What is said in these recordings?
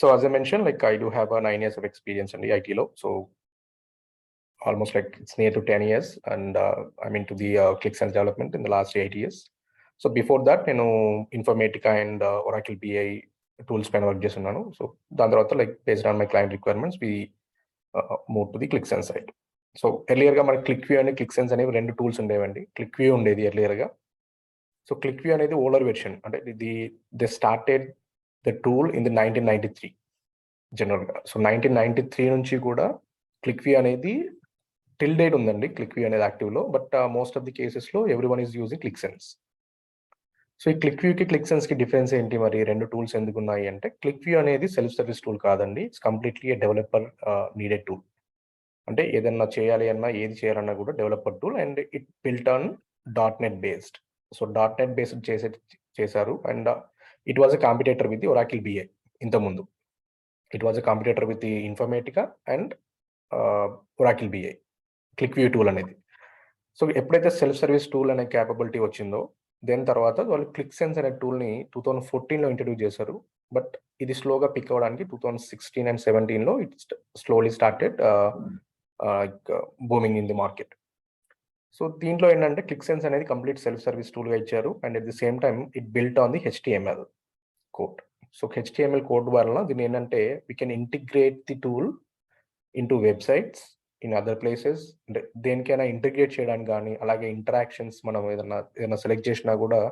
So as I mentioned, like I do have a 9 years of experience in the IT law. So almost like it's near to 10 years, and I'm into the ClickSense development in the last 8 years. So before that, Informatica and Oracle BI tools pine work chestunnanu. So dan tarvata like based on my client requirements, we moved to the ClickSense side. So earlier ga mana ClickView and ClickSense అనేవి రెండు tools ఉండేవండి. ClickView ఉండేది earlier గా. So ClickView అనేది older version, అంటే they started the tool in the 1993 జనరల్గా. So 1993 నుంచి కూడా ClickView అనేది టిల్ డేట్ ఉందండి. ClickView అనేది యాక్టివ్లో, బట్ మోస్ట్ ఆఫ్ ది కేసెస్లో everyone is using ClickSense. So ఈ ClickViewకి ClickSenseకి డిఫరెన్స్ ఏంటి, మరి రెండు టూల్స్ ఎందుకు ఉన్నాయి అంటే, ClickView అనేది సెల్ఫ్ సర్వీస్ టూల్ కాదండి. It's completely a developer needed tool. అంటే ఏదన్నా చేయాలి అన్నా, ఏది చేయాలన్నా కూడా developer tool, and it built on .NET based. So .NET based చేశారు, and it was a competitor with the Oracle BI. ఇంతకుముందు it was a competitor with the Informatica and Oracle BI ClickView tool అనేది. So ఎప్పుడైతే self service tool అనే capability వచ్చిందో, then తర్వాత వాళ్ళు ClickSense అనే టూల్ని 2014లో introduce చేశారు. బట్ ఇది స్లోగా పిక్ అవ్వడానికి 2016 అండ్ 17లో it slowly started booming in the market. So దీంట్లో ఏంటంటే ClickSense అనేది కంప్లీట్ సెల్ఫ్ సర్వీస్ టూల్గా ఇచ్చారు, and at the same time it built on the HTML code. So HTML code వలన దీని ఏంటంటే we can integrate the tool into websites in other places. అంటే దేనికైనా ఇంటిగ్రేట్ చేయడానికి కానీ, అలాగే ఇంటరాక్షన్స్ మనం ఏదైనా సెలెక్ట్ చేసినా కూడా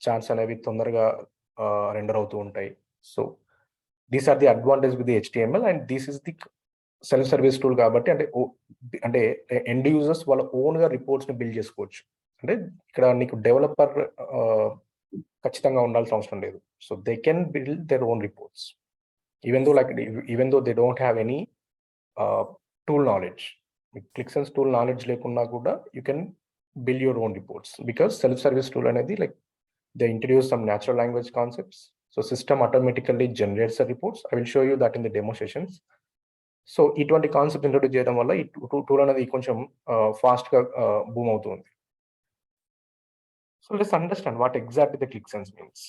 చార్ట్స్ అనేవి తొందరగా రెండర్ అవుతూ ఉంటాయి. So these are the advantage with the HTML, and this is the self service tool కాబట్టి అంటే ఎండ్ యూజర్స్ వాళ్ళ ఓన్గా రిపోర్ట్స్ని బిల్డ్ చేసుకోవచ్చు. అంటే ఇక్కడ నీకు డెవలపర్ ఖచ్చితంగా ఉండాల్సిన అవసరం లేదు. So they can build their own reports even though they don't have any tool knowledge. ClickSense tool knowledge లేకున్నా కూడా you can build your own reports, because self service tool అనేది like they introduce some natural language concepts. So system automatically generates reports. I will show you that in the demo sessions. So ఇటువంటి concept introduce చేయడం వల్ల ఈ tool అనేది కొంచెం ఫాస్ట్గా boom అవుతుంది. So let's understand what exactly the ClickSense means.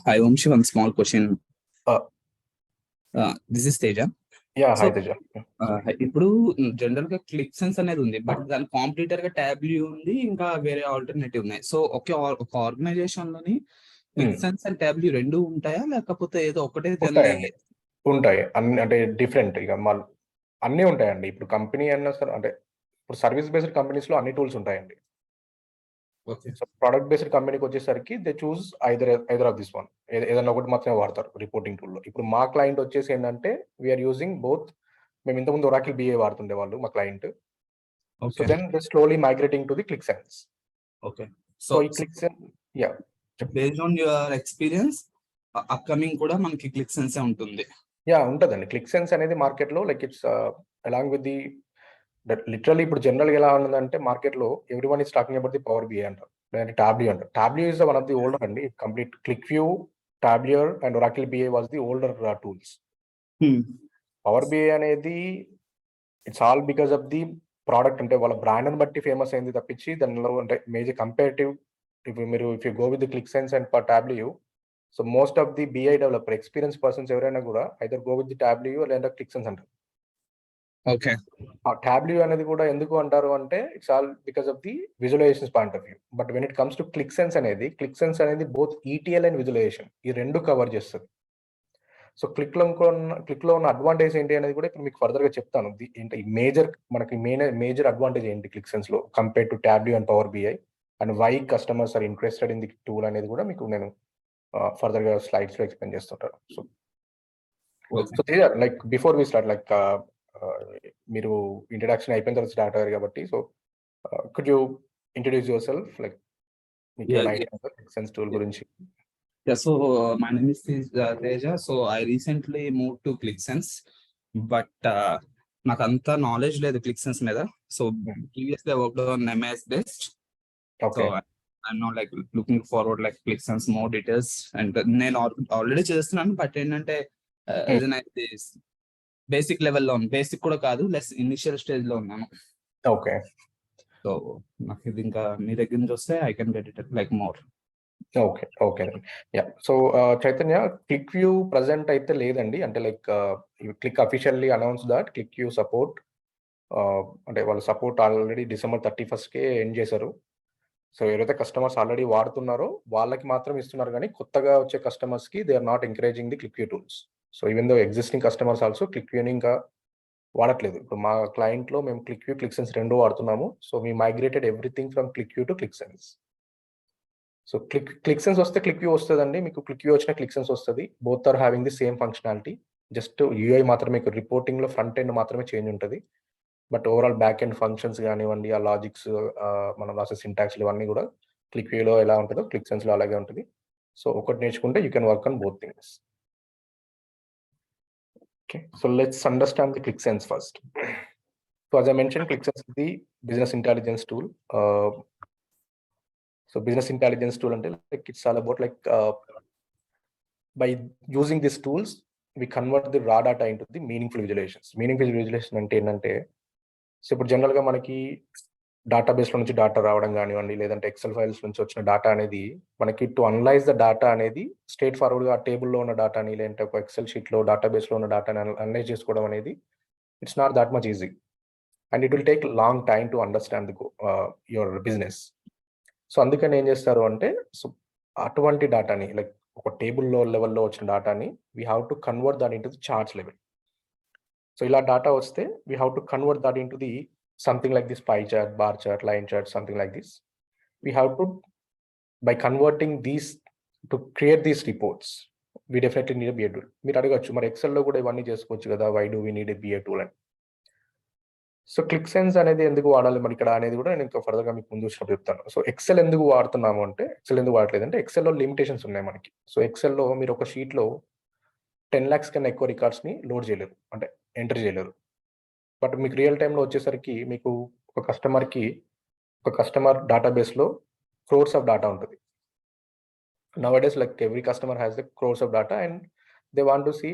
Hi Vamsi, one small question. This is Teja. Yeah, hi Teja. ఇప్పుడు general గా ClickSense అనేది ఉంది, బట్ దాని కాంప్యూటర్ గా Tableau ఉంది, ఇంకా వేరే ఆల్టర్నేటివ్ ఉన్నాయి. సో ఒక ఆర్గనైజేషన్ లోని ClickSense అండ్ Tableau రెండు ఉంటాయా, లేకపోతే ఏదో ఒకటే? ఉంటాయి అన్ని, అంటే డిఫరెంట్ ఇక అన్నీ ఉంటాయండి. ఇప్పుడు కంపెనీ అన్న సార్, అంటే ఇప్పుడు సర్వీస్ బేస్డ్ కంపెనీస్ లో అన్ని టూల్స్ ఉంటాయండి. సో ప్రొడక్ట్ బేస్డ్ కంపెనీకి వచ్చేసరికి they choose either of this one, ఏదైనా ఒకటి మాత్రమే వాడతారు రిపోర్టింగ్ టూల్లో. ఇప్పుడు మా క్లయింట్ వచ్చేసి ఏంటంటే వీఆర్ యూజింగ్ బోత్. మేము ఇంతకుముందు ఒరాకిల్ బిఏ వాడుతుండే వాళ్ళు మా client. So then they slowly migrating to the ClickSense. Okay. So ఈ ClickSense, yeah, based on your experience upcoming కూడా మనకి ClickSense ఉంటుంది. యా, ఉంటుందండి. ClickSense అనేది మార్కెట్లో like it's along with the literally ఇప్పుడు జనరల్గా ఎలా ఉందంటే మార్కెట్లో everyone is talking about the Power BI అంటారు, లేదంటే Tableau అంటారు. Tableau is one of the older అండి. Complete ClickView, Tableau and Oracle BI was the older tools. Power BI అనేది it's all because of the product, అంటే వాళ్ళ బ్రాండ్ని బట్టి famous అయింది తప్పించి దానిలో అంటే major comparative. If you go with the ClickSense and Tableau, so most of the BI developer experience persons ఎవరైనా కూడా either go with the Tableau లేదా ClickSense అంటారు. ఓకే. Tableau అనేది కూడా ఎందుకు అంటారు అంటే it's all because of the visualisations point of view. But when it comes to ClickSense అనేది బోత్ ETL అండ్ విజువలైజేషన్ ఈ రెండు కవర్ చేస్తుంది. సో క్లిక్లో ఉన్న అడ్వాంటేజ్ ఏంటి అనేది కూడా ఇప్పుడు మీకు ఫర్దర్గా చెప్తాను. ఏంటి మనకి మేజర్ అడ్వాంటేజ్ ఏంటి ClickSense లో compare to Tableau and power BI, and why customers are interested in the tool అనేది కూడా మీకు నేను ఫర్దర్గా స్లైడ్స్లో ఎక్స్ప్లెయిన్ చేస్తుంటాను. So like before we start, like మీరు ఇంట్రడక్షన్ అయిపోయిన తర్వాత స్టార్ట్ అయ్యారు కాబట్టి, so could you introduce yourself, like మీకు ClickSense టూల్ గురించి? Yeah, so my name is Teja. So I recently moved to ClickSense, but నాకు అంత నాలెడ్జ్ లేదు ClickSense మీద. So previously I worked on MIS based. Okay. So I'm not like looking forward like ClickSense more details, and నేను already చేస్తున్నాను, but ఏంటంటే ఏదైనా basic లెవెల్లో basic కూడా కాదు, లెస్ ఇనిషియల్ స్టేజ్ లో ఉన్నాను. ఓకే. సో నాకు ఇది ఇంకా మీ దగ్గర నుంచి వస్తే I can get it like more. Okay. Okay అండి. Yeah! So, Chaitanya ClickView present అయితే లేదండి. అంటే like Click officially announce that ClickView support అంటే వాళ్ళు సపోర్ట్ ఆల్రెడీ December 31కే ఎండ్ చేశారు. సో, ఎవరైతే కస్టమర్స్ ఆల్రెడీ వాడుతున్నారో వాళ్ళకి మాత్రం ఇస్తున్నారు గానీ, కొత్తగా వచ్చే కస్టమర్స్‌కి they are not encouraging the ClickView tools. So, even though existing customers also క్లిక్ వ్యూని ఇంకా వాడట్లేదు. ఇప్పుడు మా క్లయింట్‌లో మేము క్లిక్ వ్యూ, క్లిక్ సెన్స్ 2 వాడుతున్నాము. So, we migrated everything from QlikView to Qlik Sense. So, Qlik Sense వస్తే QlikView వస్తదండి. మీకు క్లిక్ వ్యూ వచ్చినా క్లిక్ సెన్స్ వస్తది. Both are having the same functionality. Just UI మాత్రమే మీకు రిపోర్టింగ్‌లో front end మాత్రమే చేంజ్ ఉంటది. But overall back end functions గానివ్వండి, ఆ లాజిక్స్ మనం రాసే సింటాక్స్‌లు ఇవన్నీ గూడా క్లిక్ వ్యూలో ఎలా ఉంటదో క్లిక్ సెన్స్‌లో అలాగే ఉంటది. సో, ఒకటి నేర్చుకుంటే you can work on both things. Okay. So, let's understand the Qlik Sense first. So, as I mentioned Qlik Sense is the business intelligence tool. So business intelligence tool అంటే like it's all about like by using these tools we convert the raw data into the meaningful visualizations. Meaningful visualization అంటే ఏంటంటే, so ఇప్పుడు జనరల్‌గా మనకి డేటాబేస్‌లో నుంచి data రావడం గానివ్వండి, లేదంటే ఎక్సెల్ ఫైల్స్ నుంచి వచ్చిన డేటా అనేది మనకి టు అనలైజ్ ద డేటా అనేది స్ట్రెయిట్ ఫార్వర్డ్‌గా ఆ టేబుల్‌లో ఉన్న డేటాని లేదంటే ఒక ఎక్సెల్ షీట్‌లో డేటాబేస్‌లో ఉన్న డేటాని అనలైజ్ చేసుకోవడం అనేది it's not that much easy. And it will take long time to understand the your business. So, అందుకని ఏం చేస్తారు అంటే, సో, అటువంటి డేటాని లైక్ ఒక టేబుల్‌లో లెవెల్‌లో వచ్చిన డేటాని we have to convert that into the charts level. So, ఇలా డేటా వస్తే we have to convert that into the something like this pie chart, bar chart, line chart, something like this. We have to by converting these to create these reports we definitely need a BA tool. మీరు అడగొచ్చు మరి ఎక్సెల్‌లో కూడా ఇవన్నీ చేసుకోవచ్చు కదా! Why do we need a BA tool అని. So, Qlik sense అనేది ఎందుకు వాడాలి మరి ఇక్కడ అనేది కూడా నేను ఇంకా ఫర్దర్‌గా మీకు ముందు వచ్చినప్పుడు చెప్తాను. సో, ఎక్సెల్ ఎందుకు వాడుతున్నాము అంటే, ఎక్సెల్ ఎందుకు వాడట్లేదంటే, ఎక్సెల్‌లో లిమిటేషన్స్ ఉన్నాయి మనకి. సో, ఎక్సెల్‌లో మీరు ఒక షీట్‌లో 10,00,000 కన్నా ఎక్కువ రికార్డ్స్‌ని లోడ్ చేయలేరు. అంటే ఎంటర్ చేయలేరు. బట్ మీకు రియల్ టైమ్‌లో వచ్చేసరికి మీకు ఒక కస్టమర్ డేటాబేస్‌లో క్రోర్స్ ఆఫ్ డేటా ఉంటది. Nowadays like every customer has the crores of data and they want to see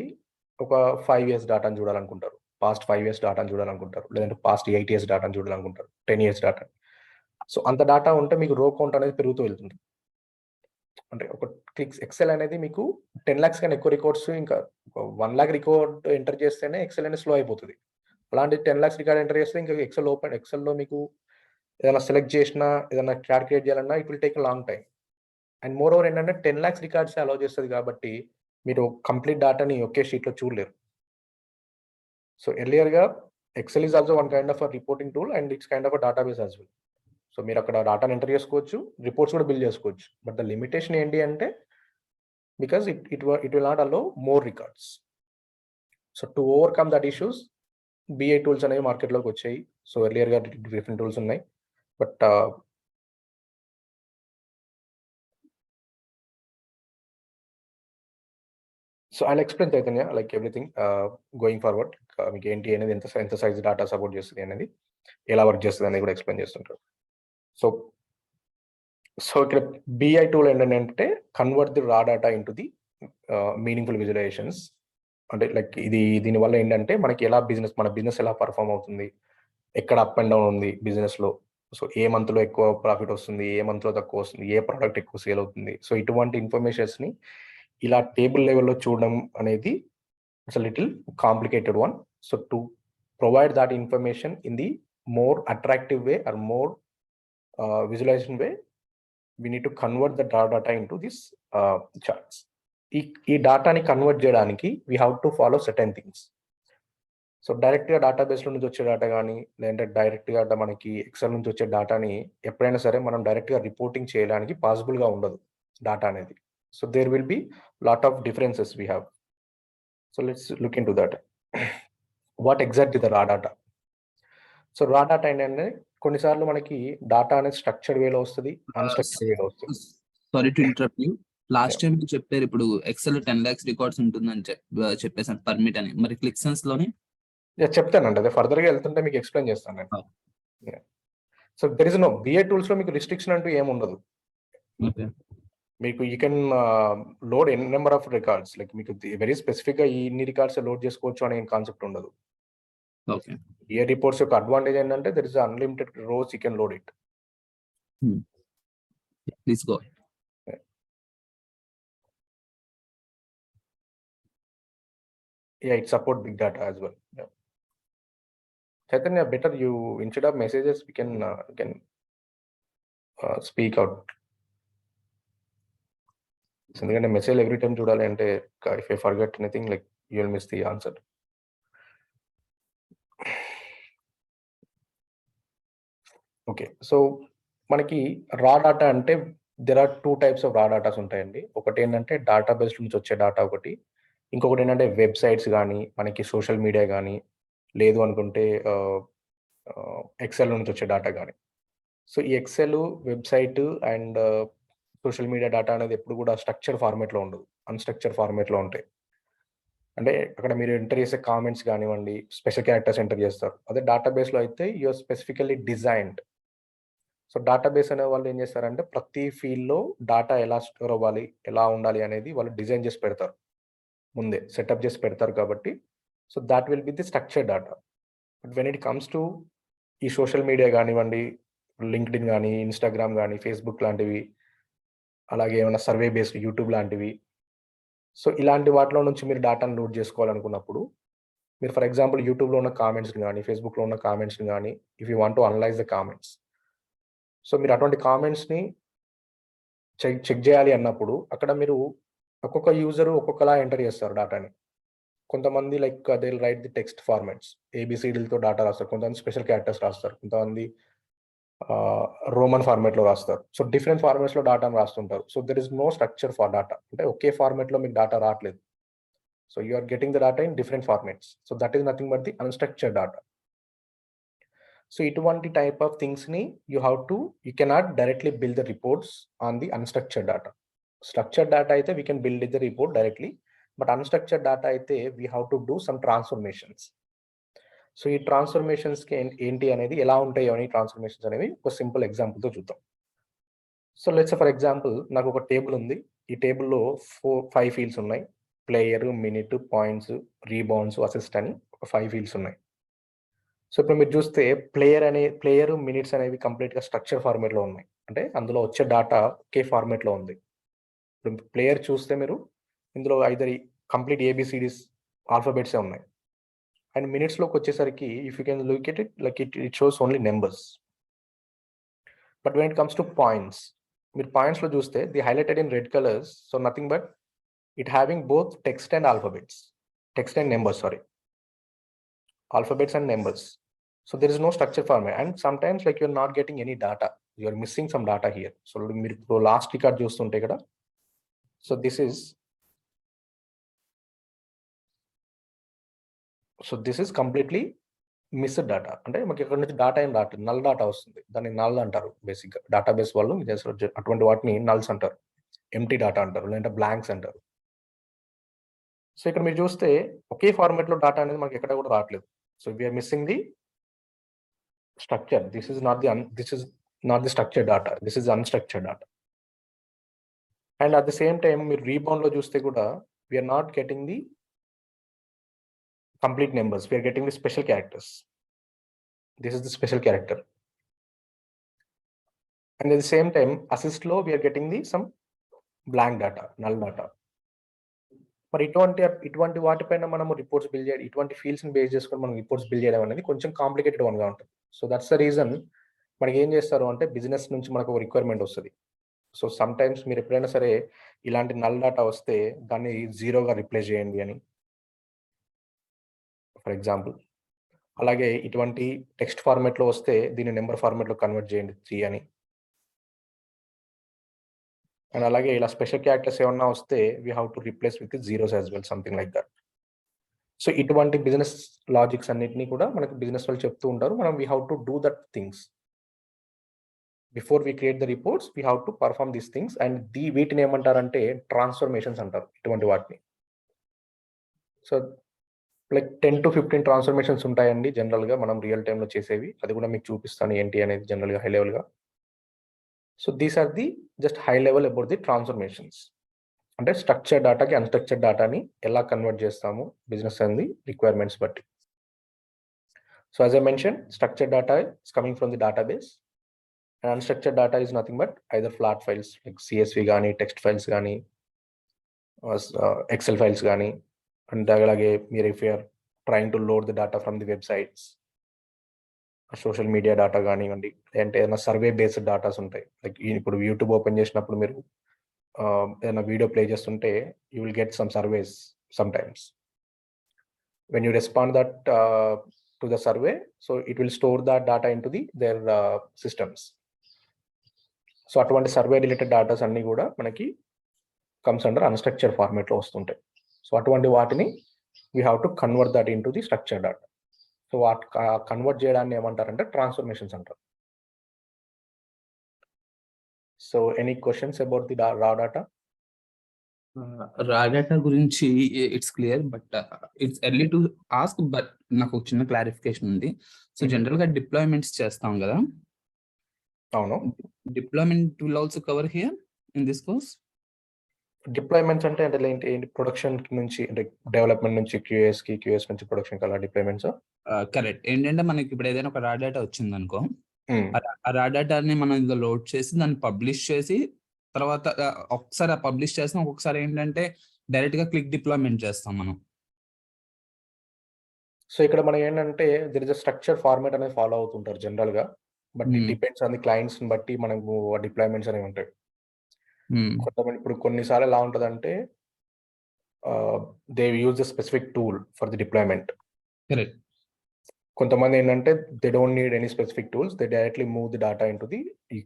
ఒక 5 ఇయర్స్ డేటాను చూడాలనుకుంటారు. పాస్ట్ 5 ఇయర్స్ డేటాను చూడాలనుకుంటారు. లేదంటే పాస్ట్ 8 ఇయర్స్ డేటాను చూడాలనుకుంటారు. 10 ఇయర్స్ డేటా. సో, అంత డేటా ఉంటే మీకు రో కౌంట్ అనేది పెరుగుతూ వెళ్తుంది. అంటే ఒక ఎక్సెల్ అనేది మీకు 10,00,000 కన్నా ఎక్కువ రికార్డ్స్ ఇంకా 1,00,000 రికార్డ్ ఎంటర్ చేస్తేనే ఎక్సెల్ అనేది స్లో అయిపోతది. అలాంటి 10,00,000 రికార్డ్ ఎంటర్ చేస్తే ఇంకా ఎక్సెల్‌లో మీకు ఏదైనా సెలెక్ట్ చేసినా, ఏదైనా క్యాలిక్యులేట్ చేయాలన్నా it will take a long time. And more over ఏంటంటే 10,00,000 రికార్డ్స్ అలౌ చేస్తది కాబట్టి మీరు కంప్లీట్ డేటాని ఒకే షీట్‌లో చూడలేరు. సో, ఎర్లియర్‌గా Excel is also one kind of a reporting tool and it's kind of a database as well. So, మీరక్కడ డేటాని ఎంటర్ చేసుకోవచ్చు. రిపోర్ట్స్ కూడా బిల్డ్ చేసుకోవచ్చు. బట్ ద లిమిటేషన్ ఏంటి అంటే because it will not allow more records. So, to overcome that issues BI tools అనేవి మార్కెట్‌లోకి వచ్చాయి. సో, ఎర్లియర్‌గా డిఫరెంట్ టూల్స్ ఉన్నాయి. But so, I'll explain Chaitanya like everything going forward. మీకు ఏంటి అనేది ఎంత సైజ్ డేటా సపోర్ట్ చేస్తది అనేది, ఎలా వర్క్ చేస్తది అనేది కూడా ఎక్స్‌ప్లెయిన్ చేస్తుంటారు. సో, ఇక్కడ బీఐ టూల్ ఏంటంటే convert the raw data into the meaningful visualisations. అంటే లైక్ దీనివల్ల ఏంటంటే మనకి మన బిజినెస్ ఎలా పెర్ఫార్మ్ అవుతుంది, ఎక్కడ అప్ అండ్ డౌన్ ఉంది బిజినెస్‌లో. సో, ఏ మంత్‌లో ఎక్కువ ప్రాఫిట్ వస్తుంది, ఏ మంత్‌లో తక్కువ వస్తుంది, ఏ ప్రొడక్ట్ ఎక్కువ సేల్ అవుతుంది. సో, ఇటువంటి ఇన్ఫర్మేషన్స్‌ని ఇలా టేబుల్ లెవెల్‌లో చూడడం అనేది it's a little complicated one. So, to provide that information in the more attractive way or more visualisation way we need to convert the data into this charts. ఈ డేటాని convert చేయడానికి we have to follow certain things. So, డైరెక్ట్‌గా డేటాబేస్‌లో నుంచి వచ్చే data గానీ, లేదంటే డైరెక్ట్‌గా మనకి ఎక్సెల్ నుంచి వచ్చే డేటాని ఎప్పుడైనా సరే మనం డైరెక్ట్‌గా రిపోర్టింగ్ చేయడానికి పాసిబుల్‌గా ఉండదు డేటా అనేది. So, there will be lot of differences we have. So, let's look into that. What exactly the raw data? So, raw data ఏంటంటే కొన్నిసార్లు మనకి డేటా అనేది స్ట్రక్చర్డ్ వేలో వస్తది, అన్‌స్ట్రక్చర్డ్ వేలో వస్తది. Sorry to interrupt you. Last Yeah. Time మీరు చెప్పారు ఇప్పుడు ఎక్సెల్ 10,00,000 రికార్డ్స్ ఉంటుందని చెప్పేసాను పర్మిట్ అని. మరి క్లిక్ సెన్స్ లోని చెప్తానండి. అదే ఫర్దర్‌గా వెళ్తుంటే మీకు ఎక్స్‌ప్లెయిన్ చేస్తాను నేను. Yeah! So, there is no BA టూల్స్‌లో మీకు రిస్ట్రిక్షన్ అంటూ ఏమి ఉండదు. ఓకే. మీకు you can load n number of records like మీకు వెరీ స్పెసిఫిక్‌గా ఇన్ని రికార్డ్స్ లోడ్ చేసుకోవచ్చు అనే కాన్సెప్ట్ ఉండదు. ఓకే. బీఏ రిపోర్ట్స్ యొక్క అడ్వాంటేజ్ ఏంటంటే there is unlimited rows you can load it. Please go. Yeah, it support big data as well. Yeah. Chaitanya, better you instead of messages, we can speak out. ఎందుకంటే message every time చూడాలి అంటే if I forget anything like you will miss the answer. Okay, so మనకి raw data అంటే there are 2 types of రా datas ఉంటాయండి. ఒకటి ఏంటంటే database నుంచి వచ్చే డాటా ఒకటి, ఇంకొకటి ఏంటంటే వెబ్సైట్స్ కానీ మనకి సోషల్ మీడియా కానీ లేదు అనుకుంటే ఎక్సెల్ నుంచి వచ్చే డాటా కానీ. సో ఈ Excel, website and social media data అనేది ఎప్పుడు కూడా స్ట్రక్చర్ ఫార్మేట్లో ఉండదు, అన్‌స్ట్రక్చర్డ్ ఫార్మేట్లో ఉంటాయి. అంటే అక్కడ మీరు ఎంటర్ చేసే కామెంట్స్ కానివ్వండి, స్పెషల్ క్యారెక్టర్స్ ఎంటర్ చేస్తారు. అదే డేటాబేస్‌లో అయితే you are specifically designed. So database అనే వాళ్ళు ఏం చేస్తారంటే ప్రతి ఫీల్డ్‌లో డేటా ఎలా స్టోర్ అవ్వాలి, ఎలా ఉండాలి అనేది వాళ్ళు డిజైన్ చేసి పెడతారు. ముందే సెటప్ చేసి పెడతారు కాబట్టి so that will be the structured data. But when it comes to ఈ సోషల్ మీడియా కానివ్వండి, లింక్డ్ఇన్ కానీ, ఇన్‌స్టాగ్రామ్ కానీ, ఫేస్‌బుక్ లాంటివి, అలాగే ఏమైనా సర్వే బేస్డ్ యూట్యూబ్ లాంటివి. సో ఇలాంటి వాటిలో నుంచి మీరు డేటాను లోడ్ చేసుకోవాలనుకున్నప్పుడు మీరు ఫర్ ఎగ్జాంపుల్ యూట్యూబ్‌లో ఉన్న కామెంట్స్‌ని కానీ, ఫేస్‌బుక్‌లో ఉన్న కామెంట్స్‌ని కానీ if you want to analyse the comments. So మీరు అటువంటి కామెంట్స్‌ని చెక్ చేయాలి అన్నప్పుడు అక్కడ మీరు ఒక్కొక్క యూజరు ఒక్కొక్కలా ఎంటర్ చేస్తారు డేటాని. కొంతమంది like they will write the text formats, ఏబీసీడీలతో డేటా రాస్తారు. కొంతమంది స్పెషల్ క్యారెక్టర్స్ రాస్తారు. కొంతమంది రోమన్ ఫార్మాట్‌లో రాస్తారు. సో డిఫరెంట్ ఫార్మాట్స్‌లో డేటాను రాస్తుంటారు. So there is no structure for data. అంటే ఒకే ఫార్మాట్‌లో మీకు డేటా రావట్లేదు. So you are getting the data in different formats. So that is nothing but the unstructured data. So ఇటువంటి టైప్ ఆఫ్ థింగ్స్‌ని you cannot directly build the reports on the unstructured data. Structured data అయితే we can build the report directly. But unstructured data అయితే we have to do some transformations. So ఈ ట్రాన్స్‌ఫర్మేషన్స్‌కి ఏంటి అనేది ఎలా ఉంటాయో అని ట్రాన్స్‌ఫర్మేషన్స్ అనేవి ఒక సింపుల్ ఎగ్జాంపుల్‌తో చూద్దాం. So let's say for example నాకు ఒక టేబుల్ ఉంది. ఈ టేబుల్‌లో 5 ఫీల్డ్స్ ఉన్నాయి. Player, minute, points, rebounds, assist అని ఒక 5 ఫీల్డ్స్ ఉన్నాయి. సో ఇప్పుడు మీరు చూస్తే ప్లేయర్, మినిట్స్ అనేవి కంప్లీట్‌గా స్ట్రక్చర్ ఫార్మాట్‌లో ఉన్నాయి. అంటే అందులో వచ్చే డేటా ఒకే ఫార్మాట్‌లో ఉంది. ఇప్పుడు ప్లేయర్ చూస్తే మీరు ఇందులో ఐదర్ కంప్లీట్ ఏబీసీడీస్ ఆల్ఫాబెట్సే ఉన్నాయి. అండ్ మినిట్స్‌లోకి వచ్చేసరికి if you can look at it like it shows only numbers. But when it comes to points, మీరు పాయింట్స్‌లో చూస్తే the highlighted in red colours. So nothing but it having both text and alphabets. Text and numbers, sorry. Alphabets and numbers. So there is no structure format, and sometimes like you're not getting any data. You're missing some data here. So మీరు last record చూస్తుంటే ఇక్కడ, so this is completely missed data. అంటే మనకి ఇక్కడ నుంచి data ఏం రావట్లేదు, null data వస్తుంది. దాన్ని నల్ అంటారు బేసిక్గా. డేటాబేస్ వాళ్ళు అటువంటి వాటిని నల్స్ అంటారు, ఎంటీ డేటా అంటారు, లేదంటే బ్లాంక్స్ అంటారు. సో ఇక్కడ మీరు చూస్తే ఒకే ఫార్మాట్లో డేటా అనేది మనకి ఎక్కడ కూడా రావట్లేదు. So we're missing the structure. This is not the structured data. This is unstructured data. And at the same time, we rebound lo chuste kuda, we are not getting the complete numbers. We are getting the special characters. This is the special character. And at the same time, assist lo we are getting the some blank data, null data. మరి ఇటువంటి వాటిపైన మనము reports build చేయడం, ఇటువంటి ఫీల్డ్స్ని base చేసుకొని మనం reports build చేయడం అనేది కొంచెం కాంప్లికేటెడ్ వన్గా ఉంటుంది. సో దట్స్ ద రీజన్ మనకి ఏం చేస్తారు అంటే బిజినెస్ నుంచి మనకు ఒక రిక్వైర్మెంట్ వస్తుంది. సో సమ్ టైమ్స్ మీరు ఎప్పుడైనా సరే ఇలాంటి నల్ డేటా వస్తే దాన్ని 0గా రిప్లేస్ చేయండి అని, ఫర్ ఎగ్జాంపుల్. అలాగే ఇటువంటి టెక్స్ట్ ఫార్మాట్లో వస్తే దీన్ని నెంబర్ ఫార్మాట్లో కన్వర్ట్ చేయండి 3 అని. అండ్ అలాగే ఇలా స్పెషల్ క్యారెక్టర్స్ ఏమన్నా వస్తే we have to replace with zeros as well, something like that. So ఇటువంటి బిజినెస్ లాజిక్స్ అన్నిటినీ కూడా మనకి బిజినెస్ వాళ్ళు చెప్తూ ఉంటారు. మనం we have to do that things before we create the reports. We have to perform these things. And వీటిని ఏమంటారంటే ట్రాన్స్ఫర్మేషన్స్ అంటారు, ఇటువంటి వాటిని. సో లైక్ 10 to 15 ట్రాన్స్ఫర్మేషన్స్ ఉంటాయండి జనరల్గా మనం రియల్ టైంలో చేసేవి. అది కూడా మీకు చూపిస్తాను ఏంటి అనేది జనరల్గా హై లెవెల్గా. So these are the just high level about the transformations. అంటే స్ట్రక్చర్డ్ డేటాకి అన్స్ట్రక్చర్డ్ డేటాని ఎలా కన్వర్ట్ చేస్తాము బిజినెస్ అండ్ రిక్వైర్మెంట్స్ బట్టి. So as I mention, structured data is coming from the database and unstructured data is nothing but either flat files like CSV కానీ, text files కానీ, Excel files కానీ, and అలాగే మీరు if you're trying to load the data from the websites, social media data కానివ్వండి, లేదంటే ఏదైనా survey based datas ఉంటాయి. Like ఇప్పుడు యూట్యూబ్ ఓపెన్ చేసినప్పుడు మీరు ఏదైనా వీడియో ప్లే చేస్తుంటే you will get some surveys some times. When you respond that to the survey, so it will store that data into their systems. So అటువంటి survey related datas అన్ని కూడా మనకి comes under అన్స్ట్రక్చర్ format లో వస్తుంటాయి. So అటువంటి వాటిని we have to convert that into the structure data. So convert చేయడాన్ని ఏమంటారంటే ట్రాన్స్ఫర్మేషన్స్ అంటారు. So any questions about the raw data? Raw data గురించి it's clear, but it's early to ask, but నాకు ఒక చిన్న clarification ఉంది. So general గా deployments చేస్తాం కదా, అవును. Deployment will also cover here in this course. Deployments అంటే ఏంటి? ప్రొడక్షన్ నుంచి అంటే డెవలప్మెంట్ నుంచి క్యూఎస్ కి, క్యూఎస్ నుంచి ప్రొడక్షన్ కి అలా డిప్లాయ్మెంట్స్. కరెక్ట్. ఏంటంటే మనకి ఇప్పుడు ఏదైనా ఒక రా డేటా వచ్చింది అనుకో, ఆ రా డేటాని మనం ఇందులో లోడ్ చేసి దాన్ని పబ్లిష్ చేసి తర్వాత ఒకసారి పబ్లిష్ చేస్తాం, ఒక్కొక్కసారి ఏంటంటే డైరెక్ట్ గా క్లిక్ డిప్లాయ్మెంట్ చేస్తాం మనం. సో ఇక్కడ మనం ఏంటంటే there is a structure format అనేది ఫాలో అవుతుంటారు జనరల్ గా, but it depends on the clients ని బట్టి మనకు డిప్లాయ్మెంట్స్ అనేవి ఉంటాయి. కొంతమంది ఇప్పుడు కొన్నిసార్లు ఎలా ఉంటుందంటే they use the specific tool for the deployment. Correct. కొంతమంది ఏంటంటే they don't need any specific tools, they directly move the data in to the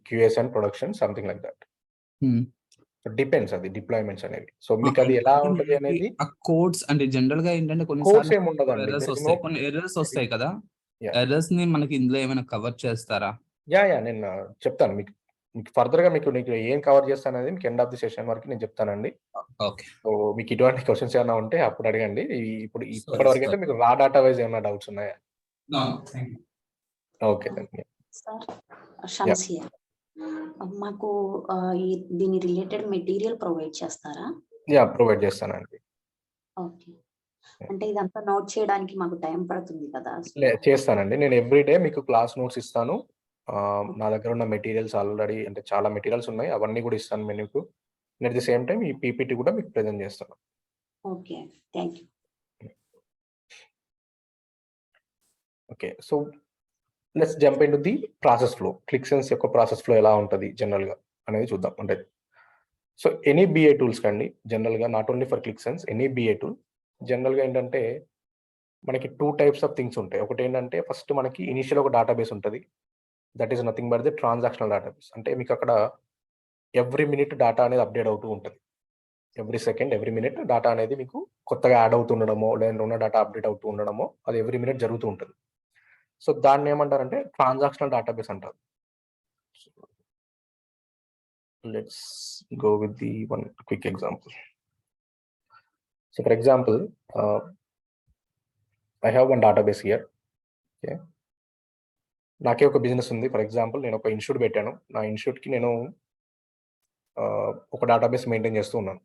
QS and production, something like that. Depends అది డిప్లాయ్మెంట్స్ అనేవి. So మీకు అది ఎలా ఉంటుంది అనేది ఆ కోడ్స్ అంటే జనరల్ గా ఏంటంటే కొన్ని కోడ్స్ ఏమి ఉండదండి, కొన్ని ఎర్రర్స్ వస్తాయి కదా, ఎర్రర్స్ ని మనకి ఇందులో ఏమైనా కవర్ చేస్తారా? యా నేను చెప్తాను మీకు ఫర్దర్ గా మీకు ఏం కవర్ చేస్తాను అనేది మీకు ఎండ్ ఆఫ్ ది సెషన్ వరకు నేను చెప్తానండి. ఓకే. సో మీకు ఇటువంటి క్వశ్చన్స్ ఏమైనా ఉంటే అప్పుడు అడగండి. ఇప్పుడు ఇప్పటి వరకు అయితే మీకు రా డేటా వైజ్ ఏమైనా డౌట్స్ ఉన్నాయా? ఓకే. షమ్స్ హియర్. మాకు దీని రిలేటెడ్ మెటీరియల్ ప్రొవైడ్ చేస్తారా? యా, ప్రొవైడ్ చేస్తానండి. ఓకే. అంటే ఇదంతా నోట్ చేయడానికి మాకు టైం పడుతుంది కదా? చేస్తానండి. నేను ఎవ్రీడే మీకు క్లాస్ నోట్స్ ఇస్తాను. నా దగ్గర ఉన్న మెటీరియల్స్ ఆల్రెడీ అంటే చాలా మెటీరియల్స్ ఉన్నాయి, అవన్నీ కూడా ఇస్తాను మీకు. అట్ ది సేమ్ టైం ఈ పీపీటీ కూడా మీకు ప్రెజెంట్ చేస్తాను. Okay, thank you. Okay, so let's jump into the process flow. Qlik Sense యొక్క ప్రాసెస్ ఫ్లో ఎలా ఉంటుంది జనరల్ గా అనేది చూద్దాం. అంటే సో ఎనీ బిఏ టూల్స్ కండి జనరల్ గా, not only for Qlik Sense, any BI tool general గా ఏంటంటే మనకి 2 టైప్స్ ఆఫ్ థింగ్స్ ఉంటాయి. ఒకటి ఏంటంటే ఫస్ట్ మనకి ఇనిషియల్ ఒక డేటాబేస్ ఉంటుంది, that is nothing but the transactional database. అంటే మీకు అక్కడ ఎవ్రీ మినిట్ డేటా అనేది అప్డేట్ అవుతూ ఉంటుంది. Every second, every minute data అనేది మీకు కొత్తగా యాడ్ అవుతుండడమో, లేదా ఉన్న డేటా అప్డేట్ అవుతూ ఉండడమో అది ఎవ్రీ మినిట్ జరుగుతూ ఉంటుంది. సో దాన్ని ఏమంటారంటే ట్రాన్సాక్షనల్ డేటాబేస్ అంటారు. Let's go with the one quick example. So for example I have one database here. Okay, నాకే ఒక బిజినెస్ ఉంది. ఫర్ ఎగ్జాంపుల్ నేను ఒక ఇన్స్టిట్యూట్ పెట్టాను. నా ఇన్స్టిట్యూట్కి నేను ఒక డేటాబేస్ మెయింటైన్ చేస్తూ ఉన్నాను.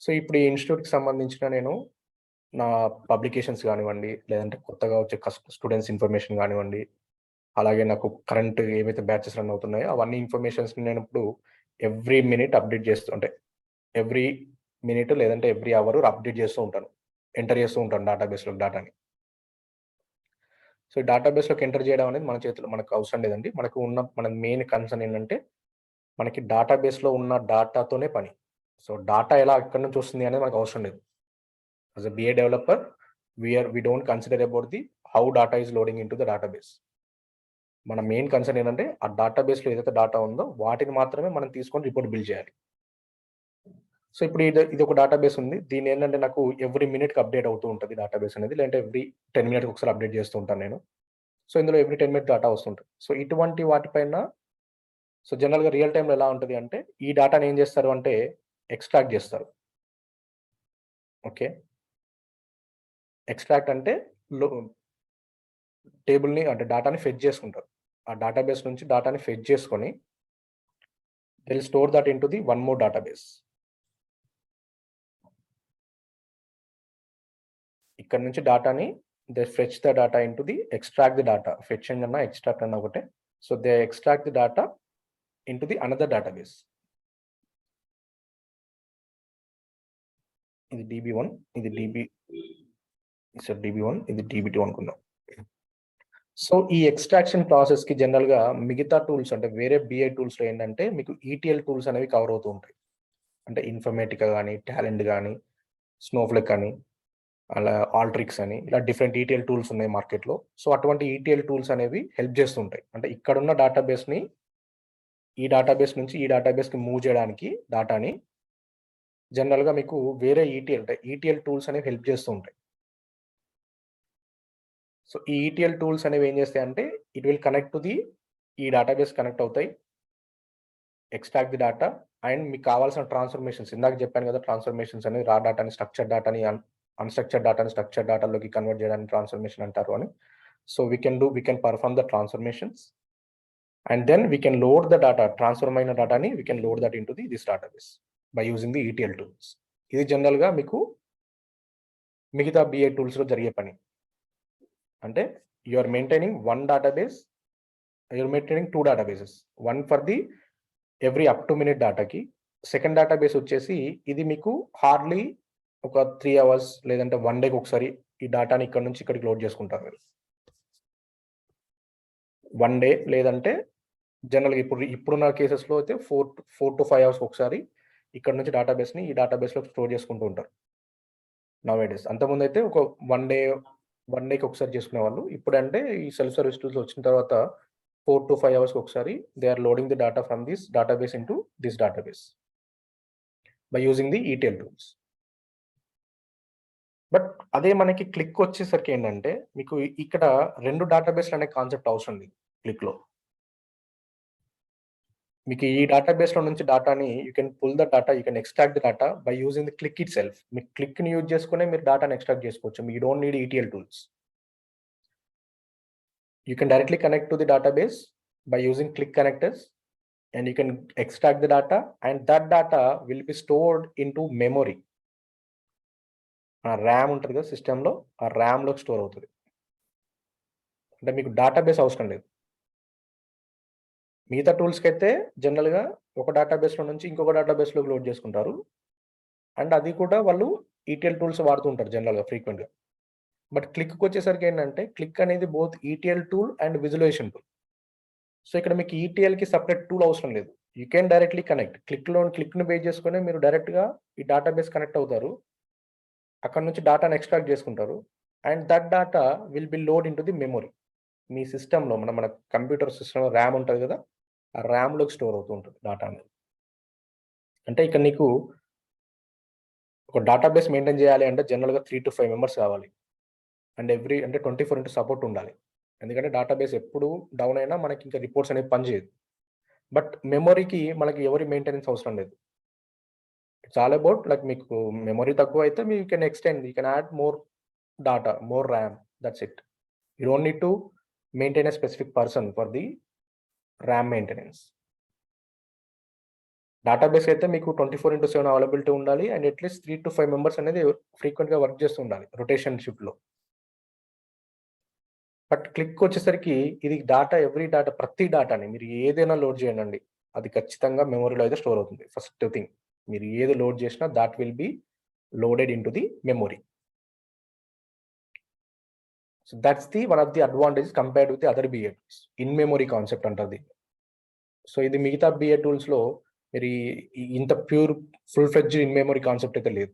సో ఇప్పుడు ఈ ఇన్స్టిట్యూట్కి సంబంధించిన నేను నా పబ్లికేషన్స్ కానివ్వండి, లేదంటే కొత్తగా వచ్చే స్టూడెంట్స్ ఇన్ఫర్మేషన్ కానివ్వండి, అలాగే నాకు కరెంట్ ఏవైతే బ్యాచెస్ రన్ అవుతున్నాయో అవన్నీ ఇన్ఫర్మేషన్స్ నేను ఇప్పుడు ఎవ్రీ మినిట్ అప్డేట్ చేస్తూ, అంటే ఎవ్రీ మినిట్ లేదంటే ఎవ్రీ అవర్ అప్డేట్ చేస్తూ ఉంటాను, ఎంటర్ చేస్తూ ఉంటాను డేటాబేస్లోకి డేటాని. సో డేటాబేస్లోకి ఎంటర్ చేయడం అనేది మన చేతిలో, మనకు అవసరం లేదండి. మన మెయిన్ కన్సర్న్ ఏంటంటే మనకి డేటాబేస్లో ఉన్న డేటాతోనే పని. సో డేటా ఎలా ఎక్కడి నుంచి వస్తుంది అనేది మనకు అవసరం లేదు. As a BA developer, we don't consider about the how data is loading into the database. మన మెయిన్ కన్సర్న్ ఏంటంటే ఆ డేటాబేస్లో ఏదైతే డేటా ఉందో వాటిని మాత్రమే మనం తీసుకొని రిపోర్ట్ బిల్డ్ చేయాలి. సో ఇప్పుడు ఇది ఒక డేటాబేస్ ఉంది, దీని ఏంటంటే నాకు ఎవ్రీ మినిట్కి అప్డేట్ అవుతూ ఉంటుంది డేటాబేస్ అనేది, లేదంటే ఎవ్రీ 10 minutes ఒకసారి అప్డేట్ చేస్తూ ఉంటాను నేను. సో ఇందులో ఎవ్రీ 10 minutes డేటా వస్తుంటుంది. సో ఇటువంటి వాటిపైన సో జనరల్గా రియల్ టైంలో ఎలా ఉంటుంది అంటే ఈ డేటాని ఏం చేస్తారు అంటే ఎక్స్ట్రాక్ట్ చేస్తారు. ఓకే, ఎక్స్ట్రాక్ట్ అంటే టేబుల్ని అంటే డేటాని ఫెచ్ చేసుకుంటారు. ఆ డేటాబేస్ నుంచి డేటాని ఫెచ్ చేసుకొని they will store that into the one more database. ఇక్కడ నుంచి డేటాని they fetch the data in to the extract the data, fetching అన్న ఎక్స్ట్రాక్ట్ అన్న ఒకటే. So they extract the data in to the another database. ఇది DB1, ఇది DB1, ఇది DB2 అనుకుందాం. సో ఈ ఎక్స్ట్రాక్షన్ ప్రాసెస్ కి జనరల్ గా మిగతా టూల్స్ అంటే వేరే BI టూల్స్ లో ఏంటంటే మీకు ETL టూల్స్ అనేవి కవర్ అవుతూ ఉంటాయి. అంటే ఇన్ఫర్మేటికా కానీ, టాలెంట్ కానీ, స్నోఫ్లెక్ కానీ, అలా ఆల్ట్రిక్స్ అని ఇలా డిఫరెంట్ ETL టూల్స్ ఉన్నాయి మార్కెట్లో. సో అటువంటి ETL టూల్స్ అనేవి హెల్ప్ చేస్తుంటాయి. అంటే ఇక్కడున్న డేటాబేస్ని ఈ డేటాబేస్ నుంచి ఈ డేటాబేస్కి మూవ్ చేయడానికి డేటాని జనరల్గా మీకు వేరే ETL టూల్స్ అనేవి హెల్ప్ చేస్తూ ఉంటాయి. సో ఈ ETL టూల్స్ అనేవి ఏం చేస్తాయి అంటే it will connect to the ఈ డేటాబేస్ కనెక్ట్ అవుతాయి, ఎక్స్ట్రాక్ట్ ది డేటా అండ్ మీకు కావాల్సిన ట్రాన్స్ఫర్మేషన్స్ ఇందాక చెప్పాను కదా, ట్రాన్స్ఫర్మేషన్స్ అనేవి రా డేటాని స్ట్రక్చర్ డేటాని అన్స్ట్రక్చర్డ్ డేటాని స్ట్రక్చర్ డేటాలోకి కన్వర్ట్ చేయడానికి ట్రాన్స్ఫర్మేషన్ అంటారు అని. So we can perform the transformations and then we can load the data, transform అయిన డేటాని we can load that into this database by using the ETL tools. ఇది జనరల్గా మీకు మిగతా BI టూల్స్లో జరిగే పని. అంటే you are maintaining one database, you're maintaining 2 databases, one for the every up to minute డేటాకి, సెకండ్ డేటాబేస్ వచ్చేసి ఇది మీకు హార్డ్లీ ఒక 3 hours లేదంటే 1 డేకి ఒకసారి ఈ డేటాని ఇక్కడ నుంచి ఇక్కడికి లోడ్ చేసుకుంటారు మీరు. 1 డే లేదంటే జనరల్గా ఇప్పుడున్న కేసెస్లో అయితే 4 to 5 hours ఒకసారి ఇక్కడ నుంచి డేటాబేస్ని ఈ డేటాబేస్లో స్టోర్ చేసుకుంటూ ఉంటారు నౌఏడేస్. అంతకుముందు అయితే ఒక 1 డేకి ఒకసారి చేసుకునేవాళ్ళు. ఇప్పుడంటే ఈ సెల్ఫ్ సర్వీస్ టూల్స్ వచ్చిన తర్వాత 4 to 5 hours ఒకసారి they are loading the data from this database into this database by using the ETL tools. But అదే మనకి క్లిక్ వచ్చేసరికి ఏంటంటే మీకు ఇక్కడ 2 డేటాబేస్లు అనే కాన్సెప్ట్ అవసరం లేదు క్లిక్లో. మీకు ఈ డేటాబేస్లో నుంచి డేటాని you can pull the data, you can extract the data by using the Qlik itself. మీకు క్లిక్ని యూజ్ చేసుకునే మీరు డేటాని ఎక్స్ట్రాక్ట్ చేసుకోవచ్చు. You don't need ETL tools. You can directly connect to the database by using Qlik connectors and you can extract the data and that data will be stored into memory. RAM ఉంటుంది కదా సిస్టంలో, ఆ ర్యామ్లోకి store అవుతుంది. అంటే మీకు database అవసరం లేదు. మిగతా టూల్స్కి అయితే జనరల్గా ఒక డేటాబేస్లో నుంచి ఇంకొక డేటాబేస్లోకి లోడ్ చేసుకుంటారు అండ్ అది కూడా వాళ్ళు ETL టూల్స్ వాడుతూ ఉంటారు జనరల్గా ఫ్రీక్వెంట్గా. బట్ క్లిక్కి వచ్చేసరికి ఏంటంటే క్లిక్ అనేది both ETL tool and visualisation tool. So ఇక్కడ మీకు ETLకి సపరేట్ టూల్ అవసరం లేదు. You can directly connect. క్లిక్ను బేస్ చేసుకుని మీరు డైరెక్ట్గా ఈ డేటాబేస్ కనెక్ట్ అవుతారు, అక్కడ నుంచి డేటాను ఎక్స్ట్రాక్ట్ చేసుకుంటారు and that data will be load into the memory. మీ సిస్టంలో మన కంప్యూటర్ సిస్టంలో ర్యామ్ ఉంటుంది కదా, ఆ ర్యామ్లోకి స్టోర్ అవుతూ ఉంటుంది డేటా అనేది. అంటే ఇక్కడ నీకు ఒక డేటాబేస్ మెయింటైన్ చేయాలి అంటే జనరల్గా 3 to 5 members కావాలి అండ్ అంటే 24 సపోర్ట్ ఉండాలి. ఎందుకంటే డేటాబేస్ ఎప్పుడు డౌన్ అయినా మనకి ఇంకా రిపోర్ట్స్ అనేది పనిచేయదు. బట్ మెమొరీకి మనకి ఎవరి మెయింటెనెన్స్ అవసరం లేదు. ఇట్స్ ఆల్ అబౌట్ లైక్ మీకు మెమొరీ తక్కువ అయితే you can extend, you can add more data, more RAM, that's it. You don't need to maintain a specific person for the RAM maintenance. Database అయితే మీకు 24/7 availability ఉండాలి and at least 3 to 5 members అనేది ఫ్రీక్వెంట్గా work చేస్తూ ఉండాలి rotation షిఫ్ట్లో. But click వచ్చేసరికి ఇది ఎవ్రీ డేటా, ప్రతి డేటాని మీరు ఏదైనా లోడ్ చేయండి, అది ఖచ్చితంగా మెమొరీలో అయితే స్టోర్ అవుతుంది. ఫస్ట్ థింగ్, మీరు ఏది లోడ్ చేసినా that will be loaded in to the memory. So that's the one of the advantage compared with the other BI tools. In memory concept అంటారు. సో ఇది మిగతా BI టూల్స్లో మీరు ఇంత pure full fledged in memory concept అయితే లేదు.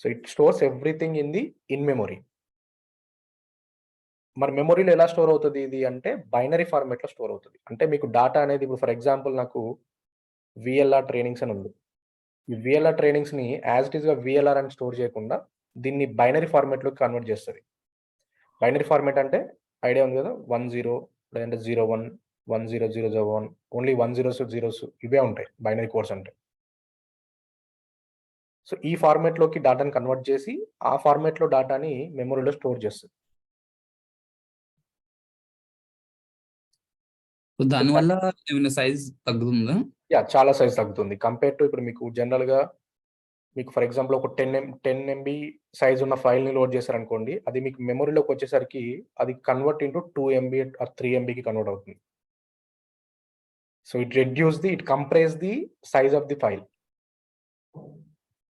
So it stores everything in the in memory. మరి మెమొరీలో ఎలా store అవుతుంది ఇది అంటే బైనరీ ఫార్మాట్లో స్టోర్ అవుతుంది. అంటే మీకు డేటా అనేది ఇప్పుడు ఫర్ ఎగ్జాంపుల్ నాకు VLR ట్రైనింగ్స్ అని ఉంది. ఈ VLR ట్రైనింగ్స్ని యాజ్ ఇట్ ఈస్గా VLR అని స్టోర్ చేయకుండా దీన్ని బైనరీ ఫార్మాట్లోకి కన్వర్ట్ చేస్తుంది. బైనరీ ఫార్మాట్ అంటే ఐడియా ఉంది కదా, 10 లేదంటే 01, 100001, ఓన్లీ 10s, 0s ఇవే ఉంటాయి బైనరీ కోడ్స్ అంటే. సో ఈ ఫార్మాట్లోకి డేటాని కన్వర్ట్ చేసి ఆ ఫార్మాట్లో డేటాని మెమొరీలో స్టోర్ చేస్తుంది. దానివల్ల ఏమైనా సైజ్ తగ్గుతుందా? యా, చాలా సైజ్ తగ్గుతుంది కంపేర్ టు ఇప్పుడు మీకు జనరల్గా మీకు ఫర్ ఎగ్జాంపుల్ ఒక 10 MB సైజ్ ఉన్న ఫైల్ని లోడ్ చేశారనుకోండి, అది మీకు మెమొరీలోకి వచ్చేసరికి అది కన్వర్ట్ ఇంటూ 2 MB ఆర్ 3 MBకి కన్వర్ట్ అవుతుంది. So it compress the size of the file.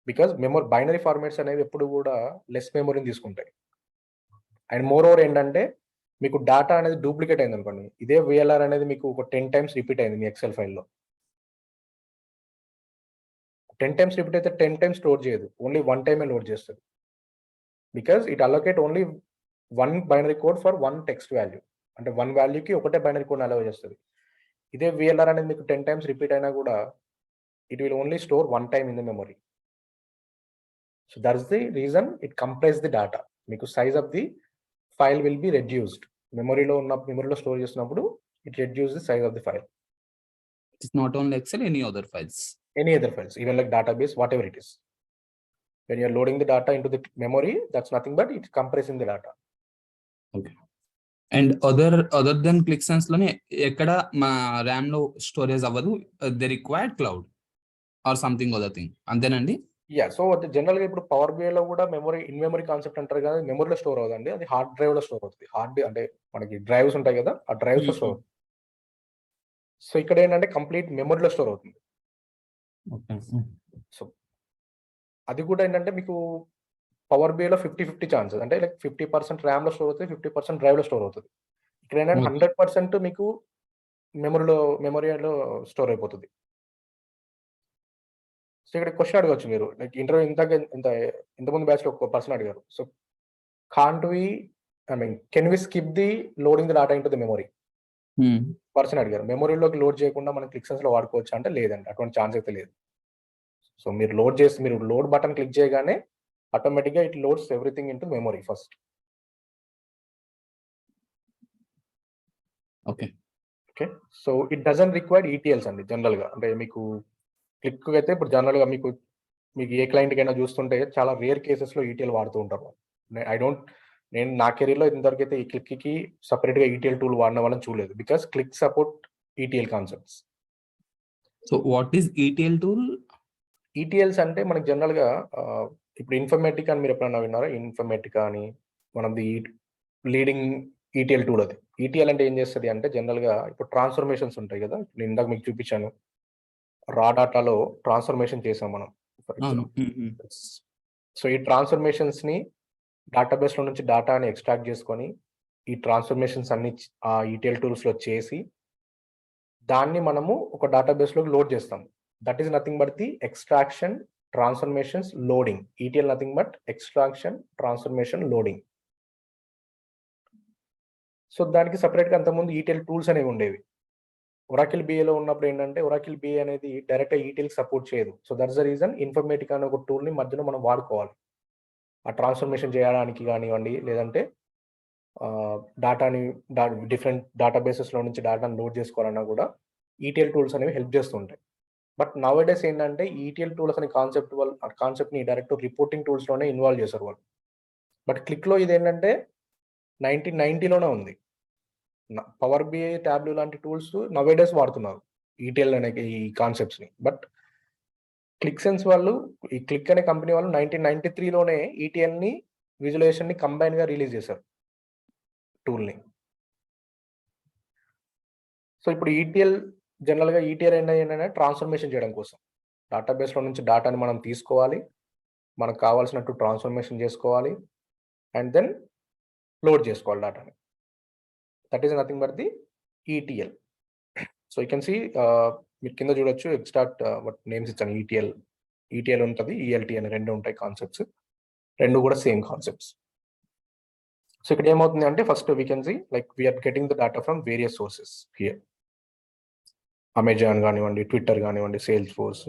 Because binary formats అనేవి ఎప్పుడు కూడా లెస్ మెమొరీని తీసుకుంటాయి. అండ్ మోర్ ఓవర్ ఏంటంటే మీకు డేటా అనేది డూప్లికేట్ అయింది అనుకోండి, ఇదే VLR అనేది మీకు ఒక 10 times రిపీట్ అయింది మీ ఎక్సెల్ ఫైల్లో. 10 times రిపీట్ అయితే 10 times స్టోర్ చేయదు, ఓన్లీ 1 time లోడ్ చేస్తుంది. Because it allocate only 1 binary code for 1 text value, అంటే 1 వాల్యూకి ఒకటే బైనరీ కోడ్ అలౌ చేస్తుంది. ఇదే VLR అనేది మీకు 10 times రిపీట్ అయినా కూడా it will only store 1 time in the memory. So that's the reason it compress the data. మీకు size of the file will be reduced. మెమరీలో స్టోర్ చేసినప్పుడు it reduce the size of the file. It's not only Excel, any other files. Any other files, even like database, whatever it is. When you're loading the data into the memory, that's nothing but it's compressing the data. And other than ClickSense లోనే ఎక్కడ మా RAM లో storage అవ్వదు, they required cloud or something other thing, అంతేనండి? Yeah, so general గా ఇప్పుడు power BI లో కూడా ఇన్ మెమరీ కాన్సెప్ట్ అంటారు కదా, మెమరీలో స్టోర్ అవుతుంది, అది హార్డ్ డ్రైవ్ లో స్టోర్ అవుతుంది. హార్డ్ అంటే మనకి డ్రైవ్స్ ఉంటాయి కదా, ఆ డ్రైవ్స్ లో స్టోర్. సో ఇక్కడ ఏంటంటే కంప్లీట్ మెమరీలో స్టోర్ అవుతుంది. సో అది కూడా ఏంటంటే మీకు పవర్ BI లో 50-50 ఛాన్సెస్, అంటే లైక్ 50% RAM లో స్టోర్ అవుతుంది, 50% డ్రైవ్ లో స్టోర్ అవుతుంది. ఇక్కడ ఏంటంటే 100% మీకు మెమరీలో స్టోర్ అయిపోతుంది. సో ఇక్కడ క్వశ్చన్ అడగచ్చు మీరు, లైక్ ఇంటర్వ్యూ ఇంతకుముందు బ్యాచ్ లో ఒక పర్సన్ అడిగారు. So can we skip the loading the data into the memory person అడిగారు. మెమరీలోకి లోడ్ చేయకుండా మనం ClickSense లో వాడుకోవచ్చు అంటే లేదండి, అటువంటి ఛాన్స్ అయితే లేదు. సో మీరు లోడ్ బటన్ క్లిక్ చేయగానే ఆటోమేటిక్గా it loads everything into memory first. Okay. So it doesn't require ETLs అండి జనరల్ గా. అంటే మీకు క్లిక్ అయితే ఇప్పుడు జనరల్ గా మీకు ఏ క్లయింట్ కైనా చూస్తుంటే చాలా రేర్ కేసెస్ లో ETL వాడుతూ ఉంటారు. నేను నా కెరీర్ లో ఇంతవరకు అయితే ఈ క్లిక్ కి సపరేట్ గా ETL టూల్ వాడిన వాళ్ళని చూడలేదు, because click support ETL concepts. So what is ETL tool? ETLs అంటే మనకి జనరల్ గా ఇప్పుడు ఇన్ఫర్మేటికా అని మీరు ఎప్పుడన్నా విన్నారా? ఇన్ఫర్మేటికా అని మనది లీడింగ్ ETL టూల్. అది ETL అంటే ఏం చేస్తుంది అంటే జనరల్ గా ఇప్పుడు ట్రాన్స్ఫర్మేషన్స్ ఉంటాయి కదా, నేను ఇందాక మీకు చూపించాను, రా డాటాలో ట్రాన్స్ఫర్మేషన్ చేసాం మనం. సో ఈ ట్రాన్స్ఫర్మేషన్స్ ని డేటాబేస్ లో నుంచి డేటాని ఎక్స్ట్రాక్ట్ చేసుకొని ఈ ట్రాన్స్ఫర్మేషన్స్ అన్ని ఆ ETL టూల్స్ లో చేసి దాన్ని మనము ఒక డేటాబేస్ లోకి లోడ్ చేస్తాం. That is nothing but the extraction, transformations, loading. ETL nothing but extraction, transformation, loading. So దానికి సపరేట్ గా అంతకుముందు ETL టూల్స్ అనేవి ఉండేవి. ఒరాకిల్ BAలో ఉన్నప్పుడు ఏంటంటే ఒరాకిల్ BA అనేది డైరెక్ట్ ETL సపోర్ట్ చేయదు. So that's the reason Informatica అనే ఒక టూల్ ని మధ్యలో మనం వాడుకోవాలి. ఆ ట్రాన్స్ఫర్మేషన్ చేయడానికి కానివ్వండి, లేదంటే డిఫరెంట్ డేటాబేసెస్ లో నుంచి డేటాను లోడ్ చేసుకోవాలన్నా కూడా ETL టూల్స్ అనేవి హెల్ప్ చేస్తుంటాయి. బట్ నవ్ డేస్ ఏంటంటే ETL టూల్స్ అనే కాన్సెప్ట్ ని డైరెక్ట్ రిపోర్టింగ్ టూల్స్ లోనే ఇన్వాల్వ్ చేశారు వాళ్ళు. బట్ క్లిక్ లో ఇది ఏంటంటే 1990లోనే ఉంది. పవర్ BI, టాబ్లూ లాంటి టూల్స్ నవ్ డేస్ వాడుతున్నారు ETL అనే ఈ కాన్సెప్ట్స్ ని. బట్ ClickSense వాళ్ళు, ఈ క్లిక్ అనే కంపెనీ వాళ్ళు 1993లోనే ETL ని, విజువలైజేషన్ ని కంబైన్ గా రిలీజ్ చేశారు టూల్ ని. సో ఇప్పుడు జనరల్ గా ETL ఏంటంటే ట్రాన్స్ఫర్మేషన్ చేయడం కోసం డేటాబేస్ లో నుంచి డేటాని మనం తీసుకోవాలి, మనకు కావాల్సినట్టు ట్రాన్స్ఫర్మేషన్ చేసుకోవాలి, అండ్ దెన్ లోడ్ చేసుకోవాలి డేటాని. That is nothing but the ETL. So you can see మీరు కింద చూడొచ్చు ఎగ్జాక్ట్ నేమ్స్ ఇచ్చాను. ETL ఉంటుంది, ELT అని రెండు ఉంటాయి కాన్సెప్ట్స్, రెండు కూడా సేమ్ కాన్సెప్ట్స్. సో ఇక్కడ ఏమవుతుంది అంటే first we can see like we're getting the data from various sources here. Amazon కానివ్వండి, ట్విట్టర్ కానివ్వండి, Salesforce,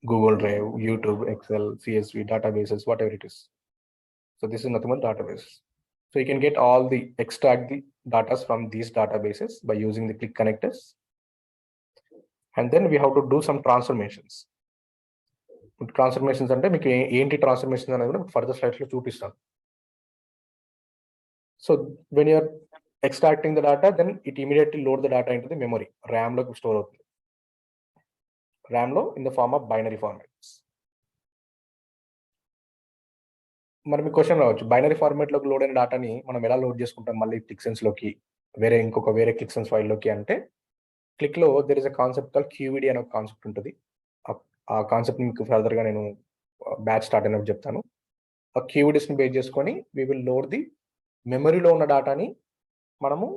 Google Drive, YouTube, Excel, CSV, databases, whatever it is. So this is nothing but database. So you can get extract the data from these databases by using the Qlik connectors. And then we have to do some transformations. Transformations అంటే మీకు ఏంటి transformations అనేది కూడా further slides లో చూపిస్తాను. So when you are extracting the data, then it immediately load the data into the memory. RAM లోకి store అవుతుంది. RAM లో in the form of binary formats. మరి మీ క్వశ్చన్ రావచ్చు, బైనరీ ఫార్మాట్ లోకి లోడ్ అయిన డేటాని మనం ఎలా లోడ్ చేసుకుంటాం మళ్ళీ ClickSense లోకి, వేరే ClickSense ఫైల్ లోకి అంటే, క్లిక్ లో there is a concept call QED అనే ఒక కాన్సెప్ట్ ఉంటుంది. ఆ కాన్సెప్ట్ మీకు ఫర్దర్ గా నేను బ్యాచ్ స్టార్ట్ అయినప్పుడు చెప్తాను. ఆ కీవర్డ్స్ని బేస్ చేసుకొని వీ విల్ లోడ్ ది మెమరీలో ఉన్న డేటాని మనము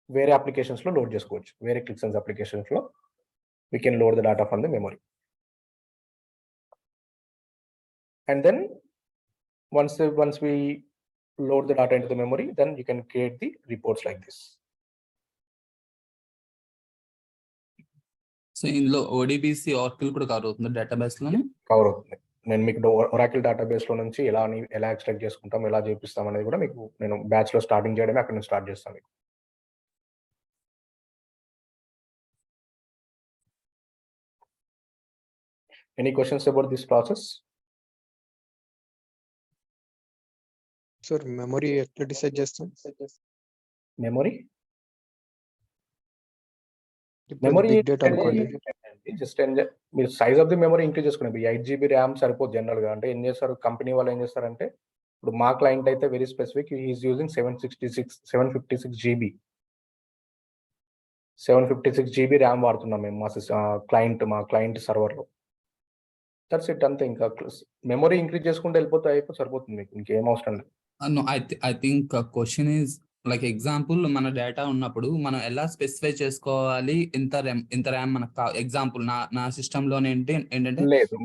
వేరే అప్లికేషన్స్లో లోడ్ చేసుకోవచ్చు. వేరే క్లిక్సెన్స్ అప్లికేషన్స్లో we can load the data from the memory. And then once we load the data into the memory, then you can create the reports like this. So ఇందులో ఓడిబిసి ఆర్కిల్ కూడా కవర్ అవుతుంది database లోనే. Cover అవుతుంది. నేను మీకు Oracle database లో నుంచి ఎలా ఎక్స్ట్రాక్ట్ చేసుకుంటాం, ఎలా చేపిస్తాం అనేది కూడా మీకు నేను బ్యాచ్ లో స్టార్టింగ్ చేయడమే అక్కడ నుంచి స్టార్ట్ చేస్తాను. Any questions about this process? Sir, memory ఎట్లా డిసైడ్ చేస్తాం? మెమరీ బిగ్ డేటా అనుకోండి, జస్ట్ మీరు size of the memory increase చేసుకునే 8 GB ర్యామ్ సరిపోదు జనరల్ గా. అంటే ఏం చేస్తారు కంపెనీ వాళ్ళు ఏం చేస్తారంటే, ఇప్పుడు మా క్లయింట్ అయితే very specific, is using 756 GB 756 GB RAM వాడుతున్నాం మేము మా క్లయింట్ సర్వర్ లో. దట్స్ ఇట్, అంతే. ఇంకా మెమరీ ఇంక్రీజ్ చేసుకుంటే అయిపోతే సరిపోతుంది మీకు, ఇంకేం అవసరం లేదు. No, I think question is like example, మన డేటా ఉన్నప్పుడు మనం ఎలా స్పెసిఫై చేసుకోవాలి ఇంత ర్యామ్ మనకు ఎగ్జాంపుల్ నా సిస్టమ్ లోనే ఏంటంటే లేదు,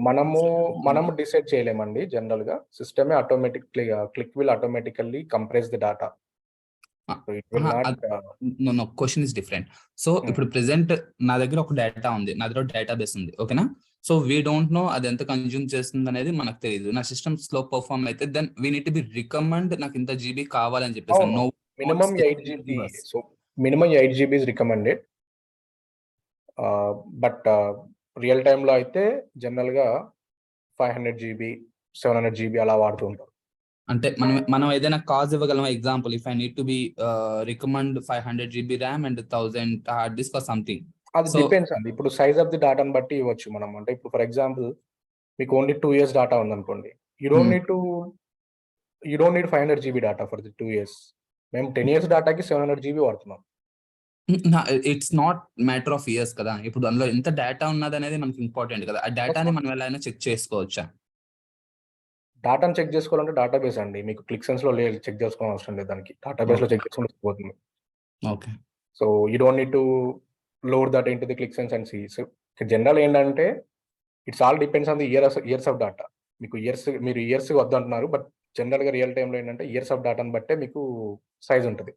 మనము డిసైడ్ చేయలేమండి. జనరల్ గా సిస్టమే automatically Qlik will automatically compress the data. No question is different. So ఇప్పుడు ప్రెసెంట్ నా దగ్గర ఒక డేటా ఉంది, నా దగ్గర డేటాబేస్ ఉంది, ఓకేనా? సో వీ డోంట్ నో అది ఎంత కన్జ్యూమ్ చేస్తుంది అనేది మనకు తెలియదు. నా సిస్టమ్ స్లో పర్ఫార్మ్ అయితే then we need to be recommend నాకు ఇంత జీబీ కావాలని చెప్పేసి. No, minimum 8 GB. So minimum 8 GB is recommended. But real time లో అయితే జనరల్ గా 500 GB 700 GB అలా వాడుతూ ఉంటారు. అంటే మనం ఏదైనా కాజ్ ఇవ్వగలం. Example, if I need to be recommend 500 GB RAM and 1000 hard disk for something. అది డిపెండ్స్ అండి. ఇప్పుడు సైజ్ ఆఫ్ ది డేటాను బట్టి ఇవ్వచ్చు మనం. అంటే ఇప్పుడు ఫర్ ఎగ్జాంపుల్ మీకు ఓన్లీ 2 years డేటా ఉందనుకోండి, you don't need 500 GB data for the 2 years. మేము 10 years డేటాకి 700 GB వాడుతున్నాం. It's not matter of years కదా. ఇప్పుడు అందులో ఎంత డేటా ఉన్నది అనేది మనకి ఇంపార్టెంట్ కదా. ఆ డేటాని మనం ఎలా అయినా చెక్ చేసుకోవచ్చా? డేటాను చెక్ చేసుకోవాలంటే డేటాబేస్ అండి. మీకు క్లిక్సెన్స్ లో చెక్ చేసుకోవాల్సిన అవసరం లేదు. దానికి డేటాబేస్ లో చెక్ చేసుకుంటే పోతుంది. Okay, so you don't need to load that into the Qlik Sense and see. So general ఏంటంటే it's all depends on the years of data. మీకు మీరు ఇయర్స్ వద్దు అంటున్నారు, బట్ జనరల్ గా రియల్ టైమ్ లో ఏంటంటే ఇయర్స్ ఆఫ్ డేటాను బట్టే మీకు సైజ్ ఉంటుంది.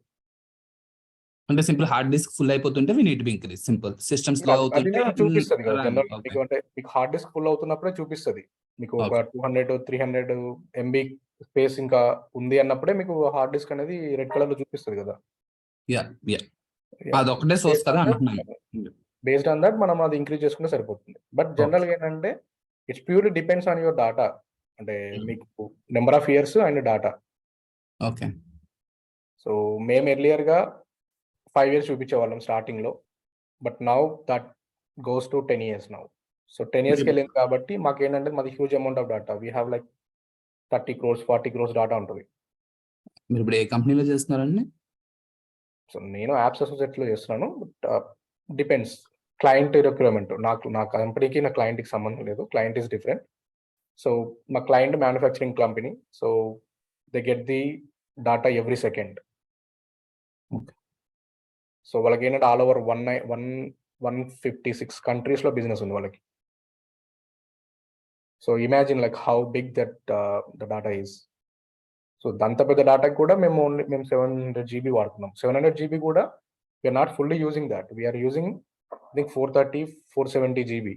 అంటే సింపుల్ హార్డ్ డిస్క్ ఫుల్ అయిపోతుంటే we need to increase. Simple system slow అవుతుంటే చూపిస్తుంది కదా జనరల్. అంటే మీకు హార్డ్ డిస్క్ ఫుల్ అవుతున్నప్పుడే చూపిస్తుంది. మీకు ఒక 200-300 MB స్పేస్ ఇంకా ఉంది అన్నప్పుడే మీకు హార్డ్ డిస్క్ అనేది రెడ్ కలర్ లో చూపిస్తుంది కదా. అదొకటే సోర్స్ కదా అంటున్నాను. బేస్డ్ ఆన్ దట్ మనం అది ఇంక్రీజ్ చేసుకుంటే సరిపోతుంది. బట్ జనరల్ గా ఏంటంటే it's purely depends on your data. అంటే మీకు number of years and data. Okay, so మేము ఎర్లియర్ గా 5 years చూపించేవాళ్ళం స్టార్టింగ్ లో, but now that goes to 10 years now. So 10 years కి వెళ్ళింది కాబట్టి మాకు ఏంటంటే మాది huge amount of data. We have like 30 crores 40 crores data ఉంటుంది. మీరు ఇప్పుడు ఏ కంపెనీలో చేస్తున్నారండి? సో నేను యాప్స్ అసోసియేట్ లో చేస్తున్నాను. But depends client requirement. నా కంపెనీకి నా క్లయింట్కి సంబంధం లేదు. Client is different. సో మా client manufacturing company. So they get the data every second. So వాళ్ళకి ఏంటంటే ఆల్ ఓవర్ 156 countries లో బిజినెస్ ఉంది వాళ్ళకి. So imagine like how big that the data is. So అంత పెద్ద డేటాకి కూడా మేము 700 GB వాడుతున్నాం. 700 GB కూడా we're not fully using that. We're using I think 430-470 GB.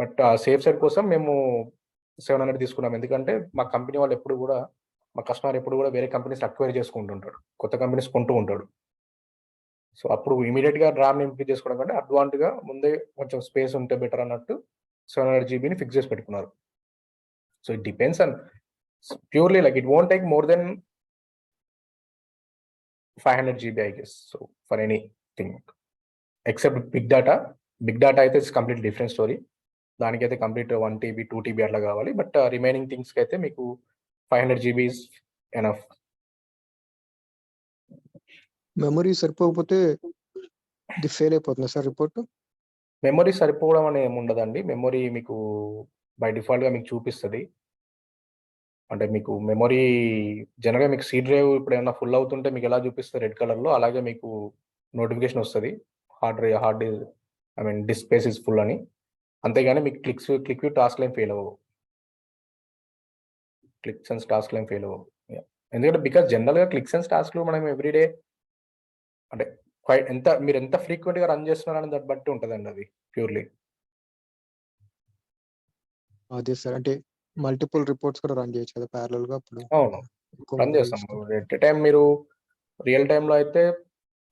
But safe side కోసం మేము 700 తీసుకున్నాం. ఎందుకంటే మా కంపెనీ వాళ్ళు ఎప్పుడు కూడా, మా కస్టమర్ ఎప్పుడు కూడా వేరే కంపెనీస్ అక్వైర్ చేసుకుంటుంటాడు, కొత్త కంపెనీస్ కొంటూ ఉంటాడు. సో అప్పుడు ఇమీడియట్ గా ర్యామ్ ఇంక్రీజ్ చేసుకోవడం కంటే అడ్వాన్స్ గా ముందే కొంచెం స్పేస్ ఉంటే బెటర్ అన్నట్టు 700 GBని ఫిక్స్ చేసి పెట్టుకున్నారు. So it depends on purely like it won't take more than 500 GB I guess. So for anything except big data అయితే ఇట్స్ కంప్లీట్ డిఫరెంట్ స్టోరీ. దానికైతే కంప్లీట్ 1 TB 2 TB అట్లా కావాలి. బట్ రిమైనింగ్ థింగ్స్కి అయితే మీకు 500 GB is enough. Memory సరిపోకపోతే ఇది fail అయిపోతుంది sir report? Memory సరిపోవడం అనేది ఏమి ఉండదండి. మెమరీ మీకు బై డిఫాల్ట్ గా మీకు చూపిస్తుంది. అంటే మీకు మెమరీ జనరల్గా మీకు సి డ్రైవ్ ఇప్పుడు ఏమైనా ఫుల్ అవుతుంటే మీకు ఎలా చూపిస్తుంది రెడ్ కలర్లో, అలాగే మీకు నోటిఫికేషన్ వస్తుంది hard I mean disk space is full అని. అంతేగాని మీకు QlikView task line fail అవ్వవు, Qlik Sense task line fail అవ్వవు. ఎందుకంటే బికాస్ జనరల్గా క్లిక్ సెన్స్ టాస్క్లు మనం ఎవ్రీడే అంటే మీరు ఎంత ఫ్రీక్వెంట్గా రన్ చేస్తున్నారని దాన్ని బట్టి ఉంటుందండి అది ప్యూర్లీ. అదే సార్, అంటే మల్టిపుల్ రిపోర్ట్స్ కూడా రన్ చేయొచ్చు కదా ప్యారలల్ గా అప్పుడు. అవును, రన్ చేస్తాం. ఎట్ టైం మీరు రియల్ టైంలో అయితే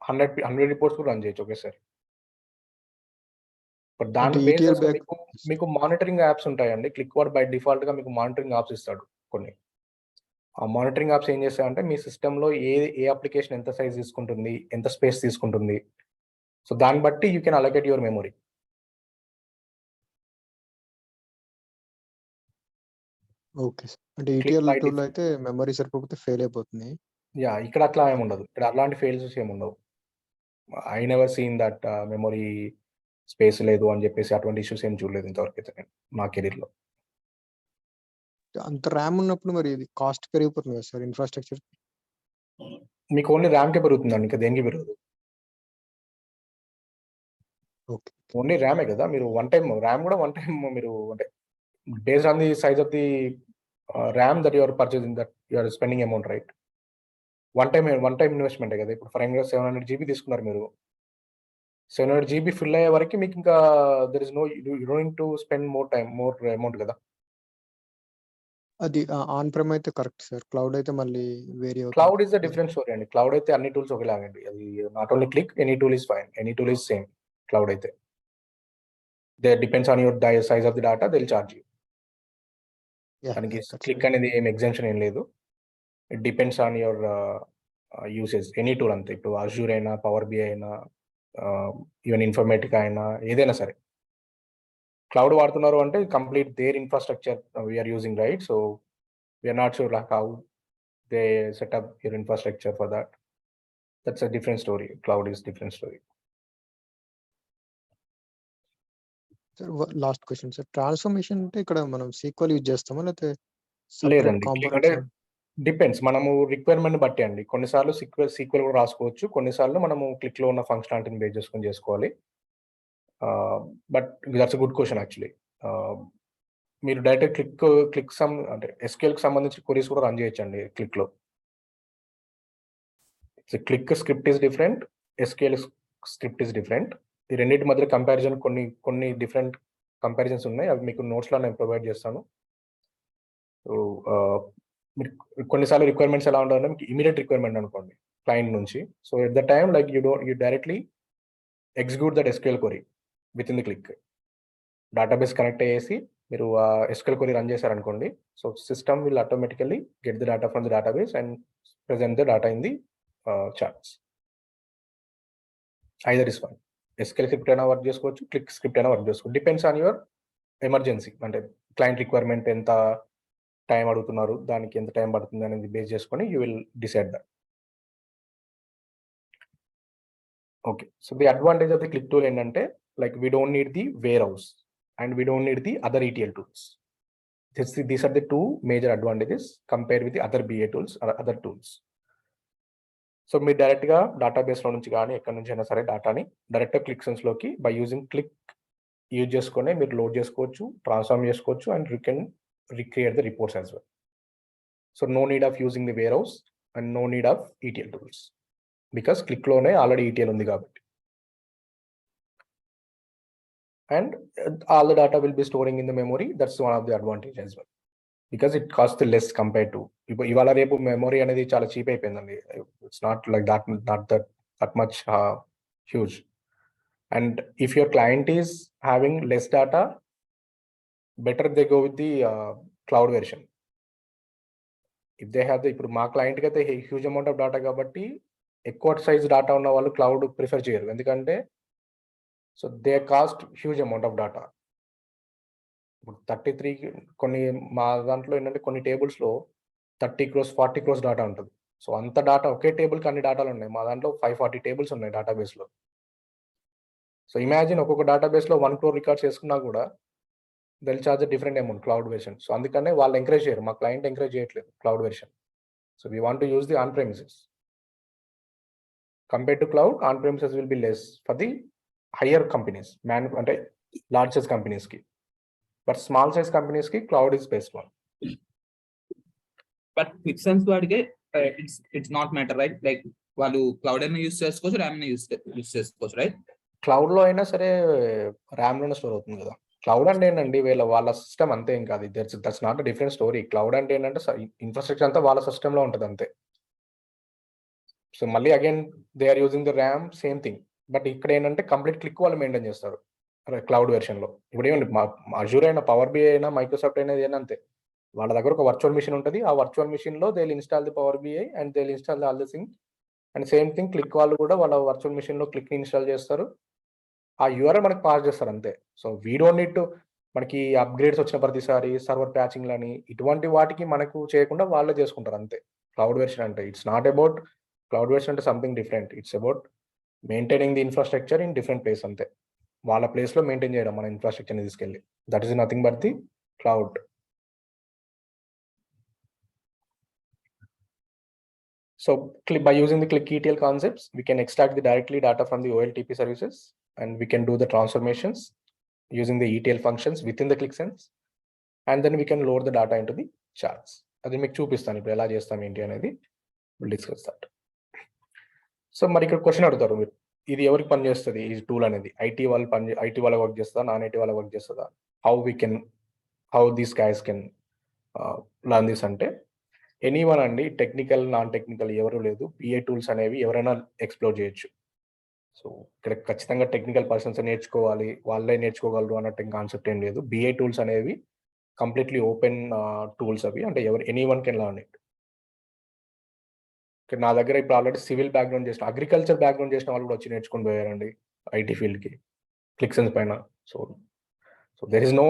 100 రిపోర్ట్స్ కూడా రన్ చేయొచ్చు ఒకేసారి. బట్ దాని బేసిస్ మీకు మానిటరింగ్ యాప్స్ ఉంటాయండి. క్లిక్ వాడ్ బై డిఫాల్ట్ గా మీకు మానిటరింగ్ యాప్స్ ఇస్తాడు కొన్ని. ఆ మానిటరింగ్ యాప్స్ ఏం చేస్తాయంటే మీ సిస్టంలో ఏ అప్లికేషన్ ఎంత సైజ్ తీసుకుంటుంది, ఎంత స్పేస్ తీసుకుంటుంది, సో దాన్ని బట్టి you can allocate your memory. Okay sir, అంటే ఈటీఎల్ టూల్ అయితే మెమరీ సరిపోతే ఫెయిల్ అయిపోతుంది. యా, ఇక్కడ అట్లా ఏమి ఉండదు. ఇక్కడ అలాంటి ఫెయిల్స్ ఏమి ఉండవు. I never seen that memory space లేదు అని చెప్పేసి అటువంటి ఇష్యూస్ ఏం చూడలేదు ఇంతవరకు అయితే నేను నా కెరీర్లో. అంత ర్యామ్ ఉన్నప్పుడు మరి ఇది కాస్ట్ పెరిగిపోతుంది కదా సార్ ఇన్ఫ్రాస్ట్రక్చర్? మీకు ఓన్లీ ర్యామ్కే పెరుగుతుందండి, ఇంకా దేనికి పెరగదు. ఓకే, ఓన్లీ ర్యామే కదా. మీరు ర్యామ్ కూడా వన్ టైం మీరు అంటే based on the size of the RAM that you are purchasing, that you are spending amount, right? One time investment కదా. ఇప్పుడు ఫర్ ఎగ్జాంపుల్ 700 GB తీసుకున్నారు మీరు, 700 GB ఫిల్ అయ్యే వరకు మీకు ఇంకా there is no you don't need to spend more amount కదా. అది ఆన్ ప్రెమ్ అయితే కరెక్ట్ సార్, క్లౌడ్ అయితే మళ్ళీ వేరే. Cloud is the different story అండి. క్లౌడ్ అయితే అన్ని టూల్స్ ఒకలాగండి. అది not only Qlik, any tool is fine, any tool is same. Cloud అయితే they depends on your size of the data, they will charge you. దానికి Qlik అనేది ఏం exemption ఏం లేదు. It depends on your usage. Any tool అంతే. ఇప్పుడు Azure అయినా, power BI అయినా, ఈవెన్ ఇన్ఫర్మేటికా అయినా, ఏదైనా సరే క్లౌడ్ వాడుతున్నారు అంటే complete their infrastructure we're using, right? So we're not sure like how they set up your infrastructure for that. That's a different story. Cloud is different story. Sir last question sir, transformation అంటే ఇక్కడ మనం sequel use చేస్తామా లేకపోతే లేదండి, అంటే depends మనము requirement బట్టి అండి. కొన్నిసార్లు సీక్వెల్ కూడా రాసుకోవచ్చు, కొన్నిసార్లు మనము క్లిక్ లో ఉన్న ఫంక్షనాలిటీని బేస్ చేసుకొని చేసుకోవాలి. But that's a good question actually. మీరు డైరెక్ట్ క్లిక్ అంటే ఎస్క్యూఎల్ కి సంబంధించి క్వరీస్ కూడా రన్ చేయొచ్చండి క్లిక్ లో. Click script is different, SQL script is different. ఈ రెండింటి మధ్య కంపారిజన్ కొన్ని డిఫరెంట్ కంపారిజన్స్ ఉన్నాయి. అవి మీకు నోట్స్లో నేను ప్రొవైడ్ చేస్తాను. సో మీరు కొన్నిసార్లు రిక్వైర్మెంట్స్ ఎలా ఉండాలంటే మీకు ఇమీడియట్ రిక్వైర్మెంట్ అనుకోండి క్లయింట్ నుంచి. So at the time like you directly execute that SQL query with in the Qlik. Database connect అయ్యేసి మీరు ఎస్క్యూఎల్ క్వరీ రన్ చేశారనుకోండి, so system will automatically get the data from the database and present the data in the charts. Either is fine. SQL script అయినా work చేసుకోవచ్చు, Qlik script అయినా work చేసుకోవచ్చు. Depends on your emergency. అంటే client requirement ఎంత time అడుగుతున్నారు, దానికి ఎంత time పడుతుంది అనేది బేస్ చేసుకొని you will decide that. Okay, so the advantage of the Qlik tool ఏంటంటే like we don't need the warehouse and we don't need the other ETL tools. These are the two major advantages compared with the other BA tools or other tools. So మీరు డైరెక్ట్గా డేటాబేస్లో నుంచి కానీ ఎక్కడి నుంచి అయినా సరే డేటాని డైరెక్ట్గా క్లిక్ సెన్స్లోకి బై యూజింగ్ క్లిక్ యూజ్ చేసుకొని మీరు లోడ్ చేసుకోవచ్చు, ట్రాన్స్ఫార్మ్ చేసుకోవచ్చు, and you can recreate the reports as well. So no need of using the warehouse and no need of ETL tools because Qlik lone already ETL undi kabatti, and all the data will be storing in the memory. That's one of the advantage as well because it costs less compared to ivala repu memory anedi chaala cheap ayipindandi. It's not like that much huge. And if your client is having less data, better they go with the cloud version. If they have the, ఇప్పుడు మా క్లయింట్కి అయితే huge amount of data కాబట్టి ఎక్కువ size data ఉన్న వాళ్ళు cloud prefer చేయరు, ఎందుకంటే so they cost huge amount of data. ఇప్పుడు 33 కొన్ని మా దాంట్లో ఏంటంటే కొన్ని టేబుల్స్లో 30 crores 40 crores డేటా ఉంటుంది. సో అంత డేటా ఒకే టేబుల్కి అన్ని డేటాలు ఉన్నాయి. మా దాంట్లో 540 టేబుల్స్ ఉన్నాయి డేటాబేస్లో. సో ఇమాజిన్ ఒక్కొక్క డేటాబేస్లో 1 crore రికార్డ్స్ చేసుకున్నా కూడా they'll charge a different amount cloud version. So అందుకనే వాళ్ళు ఎంకరేజ్ చేయరు, మా క్లయింట్ ఎంకరేజ్ చేయట్లేదు cloud version. So we want to use the on premises. Compared to cloud, on premises will be less for the higher companies, అంటే large size companies కి. But small size companies కి cloud is best one. But Qlik Sense వాడికి it's not matter right, like వాళ్ళు cloud అయినా use చేసుకోవచ్చు, RAM అయినా use చేసుకోవచ్చు right. Cloud లో అయినా సరే ర్యామ్ లోనే స్టోర్ అవుతుంది కదా. క్లౌడ్ అంటే ఏంటండి వాళ్ళ సిస్టమ్ అంతే, ఏం కాదు. That's not a different story. Cloud అంటే ఏంటంటే ఇన్ఫ్రాస్ట్రక్చర్ అంతా వాళ్ళ సిస్టమ్ లో ఉంటుంది అంతే. సో మళ్ళీ again they are using the RAM, same thing. But ఇక్కడ ఏంటంటే కంప్లీట్ క్లిక్ వాళ్ళు మెయింటైన్ చేస్తారు క్లౌడ్ వెర్షన్ లో. ఇప్పుడు ఏమండి అజూర్ అయినా, పవర్ బిఐ అయినా, మైక్రోసాఫ్ట్ అయినా ఏదైనా అంతే. వాళ్ళ దగ్గర ఒక వర్చువల్ మిషన్ ఉంటుంది. ఆ వర్చువల్ మిషన్ లో they install the Power BI and they install the all the thing. And same thing Qlik వాళ్ళు కూడా వాళ్ళ వర్చువల్ మిషన్ లో క్లిక్ ఇన్స్టాల్ చేస్తారు, ఆ యూఆర్ఎల్ మనకి పాస్ చేస్తారు అంతే. So we don't need to, మనకి అప్గ్రేడ్స్ వచ్చిన ప్రతిసారి సర్వర్ ప్యాచింగ్ అని ఇటువంటి వాటికి మనకు చేయకుండా వాళ్ళే చేసుకుంటారు అంతే. క్లౌడ్ వెర్షన్ అంటే it's not about, cloud version అంటే something different. It's about maintaining the infrastructure in different place అంతే. వాళ్ళ ప్లేస్ లో మెయింటైన్ చేయడం మన ఇన్ఫ్రాస్ట్రక్చర్ని తీసుకెళ్ళి. That is nothing but the cloud. So by using the Qlik ETL concepts, we can extract the directly data from the OLTP services, and we can do the transformations using the ETL functions within the Qlik Sense, and then we can load the data into the charts. అది మీకు చూపిస్తాను ఇప్పుడు ఎలా చేస్తాం ఏంటి అనేది. Will discuss that. So మరి ఇక్కడ క్వశ్చన్ అడుగుతారు మీరు, ఇది ఎవరికి పనిచేస్తుంది ఈ టూల్ అనేది? ఐటీ వాళ్ళకి వర్క్ చేస్తుందా, నాన్ ఐటీ వాళ్ళకి వర్క్ చేస్తుందా? How these guys can learn this అంటే, ఎనీవన్ అండి, టెక్నికల్ నాన్ టెక్నికల్ ఎవరు లేదు. బిఏ టూల్స్ అనేవి ఎవరైనా ఎక్స్ప్లోర్ చేయొచ్చు. సో ఇక్కడ ఖచ్చితంగా టెక్నికల్ పర్సన్స్ నేర్చుకోవాలి, వాళ్ళే నేర్చుకోగలరు అన్నట్టు కాన్సెప్ట్ ఏం లేదు. బిఏ టూల్స్ అనేవి కంప్లీట్లీ ఓపెన్ టూల్స్ అవి, అంటే ఎనీవన్ కెన్ లర్న్ ఇట్. నా దగ్గర ఇప్పుడు ఆల్రెడీ సివిల్ బ్యాక్గ్రౌండ్ చేసిన, అగ్రికల్చర్ బ్యాక్గ్రౌండ్ చేసిన వాళ్ళు కూడా వచ్చి నేర్చుకొని పోయారండి ఐటీ ఫీల్డ్కి క్లిక్ సెన్స్ పైన. So there is no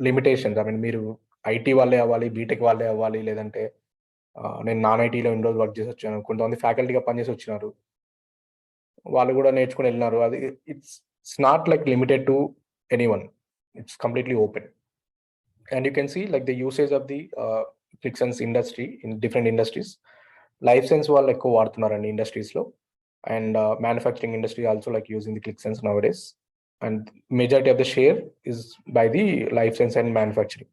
limitations. I mean మీరు ఐటీ వాళ్ళే అవ్వాలి, బీటెక్ వాళ్ళే అవ్వాలి, లేదంటే నేను నాన్ ఐటీలో ఇన్ని రోజులు వర్క్ చేసి వచ్చాను, కొంతమంది ఫ్యాకల్టీగా పనిచేసి వచ్చినారు, వాళ్ళు కూడా నేర్చుకుని వెళ్ళినారు. అది it's not like limited to anyone, it's completely open. And you can see like the usage of the Qlik Sense industry in different industries. Life science వాళ్ళు ఎక్కువ వాడుతున్నారండి ఇండస్ట్రీస్లో, and manufacturing industry also like using the Qlik Sense nowadays. And majority of the share is by the life science and manufacturing,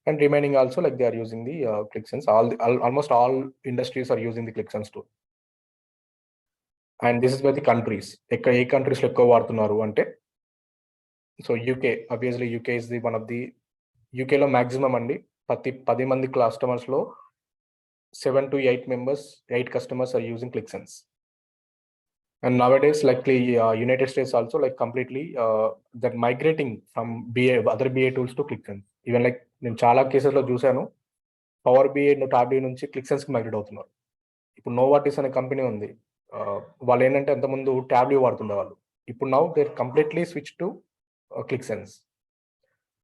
and remaining also like they are using the Qlik Sense. Almost all industries are using the Qlik Sense tool. And this is by the countries. A countries లో ఎక్కువ వాడుతున్నారు అంటే, so UK, obviously UK is the one of the, యూకేలో maximum అండి 10 మంది customers లో 7 to 8 customers are using Qlik Sense. And nowadays, likely United States also like completely they're migrating from other BA tools to Qlik Sense. Even like నేను చాలా cases లో చూసాను, power BI టాబ్లీ నుంచి Qlik Sense కి migrate అవుతున్నారు. ఇప్పుడు Novartis అనే company ఉంది, వాళ్ళు ఏంటంటే అంతకుముందు టాబ్లీ వాడుతుండే వాళ్ళు, ఇప్పుడు now they completely switch to Qlik Sense.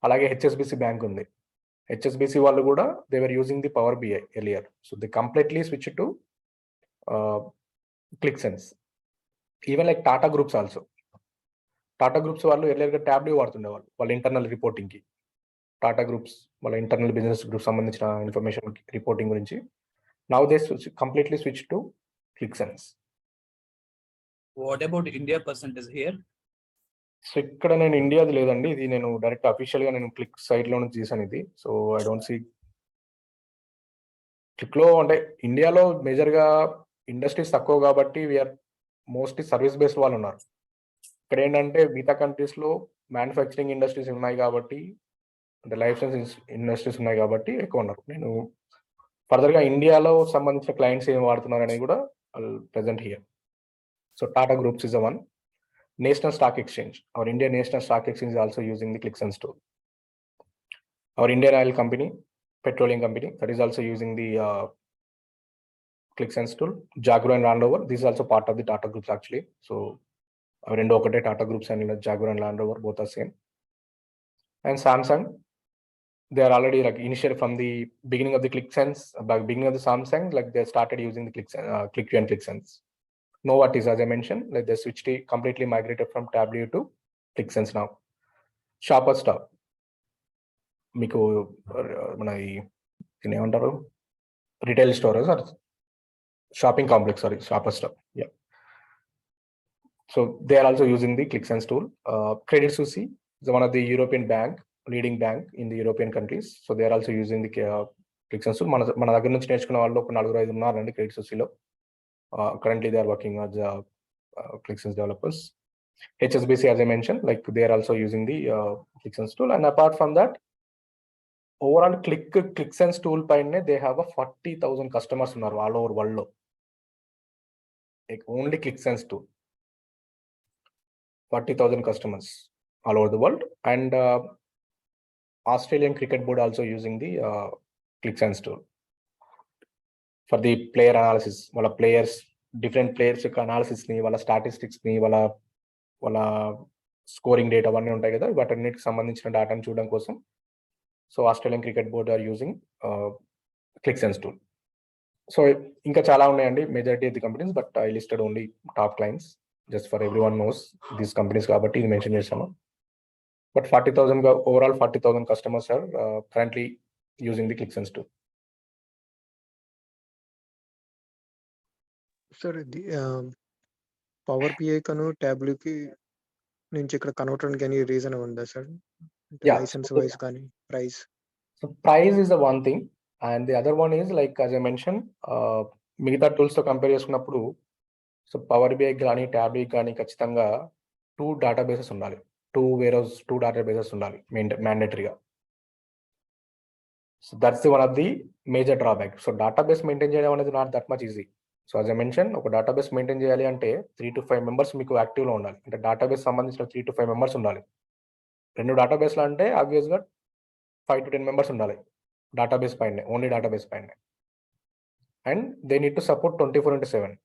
అలాగే హెచ్ఎస్బిసి బ్యాంక్ ఉంది, హెచ్ఎస్బిసి వాళ్ళు కూడా they were using the Power BI earlier. So they completely switch to Qlik Sense. Even like Tata groups also, Tata groups వాళ్ళు ఎర్లియర్గా ట్యాబ్లీ వాడుతుండేవాళ్ళు వాళ్ళ ఇంటర్నల్ రిపోర్టింగ్కి. Tata groups వాళ్ళ ఇంటర్నల్ బిజినెస్ గ్రూప్ సంబంధించిన ఇన్ఫర్మేషన్ రిపోర్టింగ్ గురించి. Now they completely switch to Qlik Sense. What about India percentage here? So ఇక్కడ నేను ఇండియాది లేదండి, ఇది నేను డైరెక్ట్ అఫీషియల్గా నేను క్లిక్ సైట్ లో నుంచి తీసాను ఇది. సో ఐ డోంట్ సీ క్లిక్లో, అంటే ఇండియాలో మేజర్గా ఇండస్ట్రీస్ తక్కువ కాబట్టి వీఆర్ మోస్ట్లీ సర్వీస్ బేస్డ్ వాళ్ళు ఉన్నారు. ఇక్కడ ఏంటంటే మిగతా కంట్రీస్లో మ్యానుఫ్యాక్చరింగ్ ఇండస్ట్రీస్ ఉన్నాయి కాబట్టి, అంటే లైఫ్ సైన్స్ ఇండస్ట్రీస్ ఉన్నాయి కాబట్టి ఎక్కువ ఉన్నారు. నేను ఫర్దర్గా ఇండియాలో సంబంధించిన క్లయింట్స్ ఏం వాడుతున్నారు అనేది కూడా present here. So Tata groups is one. National stock exchange, our India national stock exchange is also using the Qlik Sense tool. Our Indian oil company, petroleum company, that is also using the Qlik Sense tool. Jaguar and Land Rover, this is also part of the Tata groups actually. So our రెండు ఒకటే Tata groups and Jaguar and Land Rover both are same. And Samsung, they are already like initially from the beginning of the Qlik Sense, by beginning of the Samsung, like they started using the Qlik and Qlik Sense. Novartis, as I mentioned, like they switched completely migrated from Tableau to Qlik Sense now. Shoppers Stop మీకు మన దీన్ని ఏమంటారు retail store sir shopping complex sorry Shoppers Stop yeah so they are also using the Qlik Sense tool. Credit Suisse is one of the European leading bank in the European countries, so they are also using the Qlik Sense tool. మన దగ్గర నుంచి నేర్చుకున్న వాళ్ళు ఒక 4-5 ఉన్నారండి credit సొసైటీలో. Currently they are working as Qlik Sense developers. HSBC, as I mentioned, like they are also using the Qlik Sense tool. And apart from that, overall Qlik Sense tool పైనే they have a 40,000 customers ఉన్నారు all over world లో. Like only Qlik Sense tool, 40,000 customers all over the world. And Australian Cricket Board also using the Qlik Sense tool for the player analysis. వాళ్ళ players, different players యొక్క analysis ని, వాళ్ళ statistics ని, వాళ్ళ scoring data అవన్నీ ఉంటాయి కదా, వాటన్నిటికి సంబంధించిన డేటాను చూడడం కోసం so Australian cricket board are using Qlik Sense tool. So ఇంకా చాలా ఉన్నాయండి majority of the companies, but I listed only top clients just for every one knows these companies కాబట్టి ఇది మెన్షన్ చేశాను. But 40,000 overall 40,000 customers are currently using the Qlik Sense tool. Sir ఇది Power BI కను ట్యాబ్లూకి నుంచి ఇక్కడ convert అవడానికి reason ఉందా సార్? Yeah. లైసెన్స్ వైస్ కానీ price? So price is the one thing, and the other one is like as I mentioned, మిగతా tools తో కంపేర్ చేసుకున్నప్పుడు సో పవర్ బిఐ కానీ ట్యాబ్లీ కానీ ఖచ్చితంగా 2 డేటాబేసెస్ ఉండాలి, 2 డేటాబేసెస్ ఉండాలి మ్యాండేటరీగా. So that's the one of the major drawback. So database maintain చేయడం అనేది not that much easy. So as I mentioned, ఒక డేటాబేస్ మెయింటైన్ చేయాలి అంటే 3 to 5 మెంబర్స్ మీకు యాక్టివ్లో ఉండాలి. అంటే డేటాబేస్ సంబంధించిన 3 to 5 మెంబర్స్ ఉండాలి. 2 డేటాబేస్లు అంటే ఆబ్వియస్గా 5 to 10 మెంబర్స్ ఉండాలి డేటాబేస్ పైన, ఓన్లీ డేటాబేస్ పైన. And they need to support 24/7.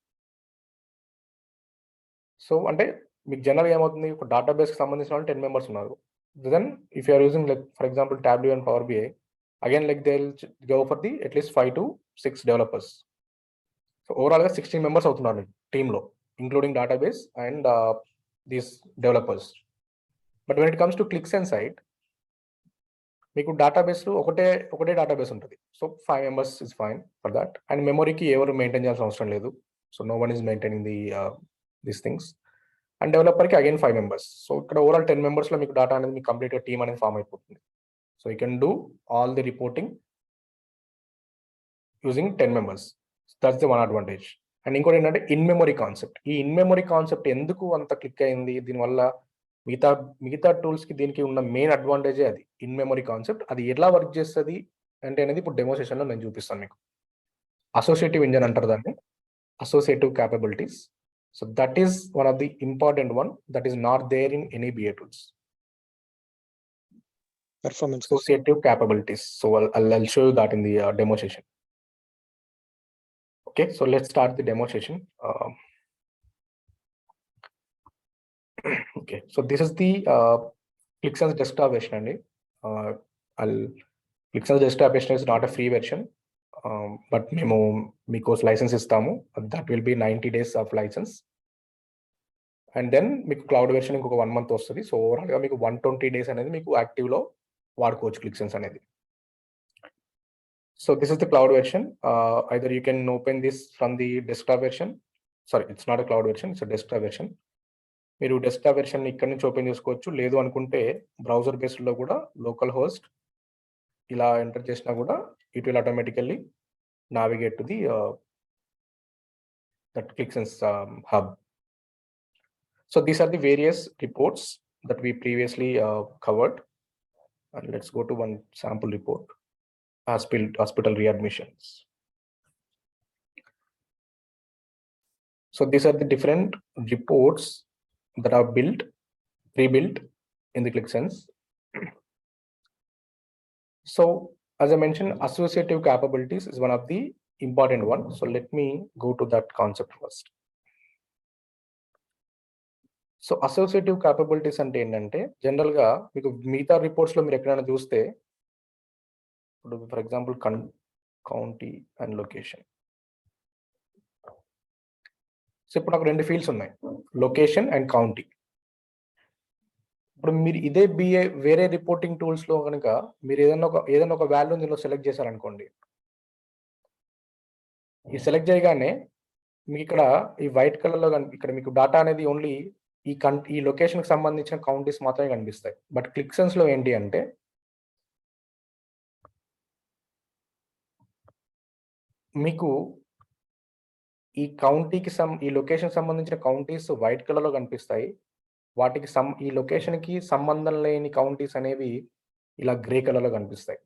So అంటే మీకు జనరల్గా ఏమవుతుంది, ఒక డేటాబేస్కి సంబంధించిన వాళ్ళు 10 మెంబర్స్ ఉన్నారు. Then if you're using like for example Tableau and power BI, again like they will go for the at least 5 to 6 developers. So ఓవరాల్గా 16 మెంబర్స్ అవుతున్నారు టీంలో, including database and these developers. But when it comes to Qlik Sense సైడ్, మీకు database ఒకటే database ఉంటుంది. So 5 members is fine for that. And మెమొరీకి ఎవరు maintain చేయాల్సిన అవసరం లేదు. So no one is maintaining these things. And డెవలపర్కి అగైన్ 5 మెంబర్స్. సో ఇక్కడ ఓవరాల్ 10 మెంబర్స్లో మీకు డేటా అనేది మీకు కంప్లీట్గా టీమ్ అనేది ఫామ్ అయిపోతుంది. So you can do all the reporting using 10 members. That's the one advantage. And ఇంకోటి ఏంటంటే ఇన్ మెమొరీ కాన్సెప్ట్. ఈ ఇన్ మెమొరీ కాన్సెప్ట్ ఎందుకు అంత క్లిక్ అయింది, దీనివల్ల మిగతా టూల్స్ కి దీనికి ఉన్న మెయిన్ అడ్వాంటేజే అది ఇన్ మెమొరీ కాన్సెప్ట్. అది ఎలా వర్క్ చేస్తుంది అంటే అనేది ఇప్పుడు డెమో సెషన్లో నేను చూపిస్తాను మీకు. అసోసియేటివ్ ఇంజన్ అంటారు దాన్ని, associative capabilities. So that is one of the important one that is not there in any BA tools. Performance Associative capabilities. So I'll show you that in the demo session. Okay, so let's start the demo session. Okay, so this is the Qlik Sense desktop version only. Qlik Sense desktop version is not a free version, but మేము మీకు licence ఇస్తాము. That will be 90 days of license. And then మీకు cloud version ఇంకొక 1 month వస్తుంది. So ఓవరాల్గా మీకు 120 days అనేది మీకు యాక్టివ్లో వాడుకోవచ్చు Qlik Sense అనేది. So this is the cloud version. Either you can open this from the desktop version. Sorry, it's not a cloud version, it's a desktop version. మీరు desktop version ఇక్కడ నుంచి open చేసుకోవచ్చు. లేదు అనుకుంటే బ్రౌజర్ బేస్డ్లో కూడా local host ఇలా enter చేసినా కూడా it will automatically navigate to the that Qlik Sense hub. So these are the various reports that we previously covered. And let's go to one sample report. Hospital readmissions. So these are the different reports that are pre-built in the Qlik Sense. So as I mentioned, associative capabilities is one of the important one. So let me go to that concept first. So associative capabilities అంటే ఏంటంటే జనరల్గా మీకు మిగతా రిపోర్ట్స్లో మీరు ఎక్కడైనా చూస్తే ఇప్పుడు for example county and location. So ఇప్పుడు నాకు 2 ఫీల్డ్స్ ఉన్నాయి, లొకేషన్ అండ్ కౌంటీ. ఇప్పుడు మీరు ఇదే బిఏ వేరే రిపోర్టింగ్ టూల్స్ లో కనుక మీరు ఏదైనా ఒక వాల్యూ దీనిలో సెలెక్ట్ చేశారనుకోండి, ఈ సెలెక్ట్ చేయగానే మీకు ఇక్కడ ఈ వైట్ కలర్ లో ఇక్కడ మీకు డాటా అనేది ఓన్లీ ఈ లొకేషన్ కి సంబంధించిన కౌంటీస్ మాత్రమే కనిపిస్తాయి. బట్ క్లిక్ సెన్స్ లో ఏంటి అంటే మీకు ఈ కౌంటీకి ఈ లొకేషన్ సంబంధించిన కౌంటీస్ వైట్ కలర్ లో కనిపిస్తాయి. వాటికి ఈ లొకేషన్ కి సంబంధం లేని కౌంటీస్ అనేవి ఇలా గ్రే కలర్ లో కనిపిస్తాయి.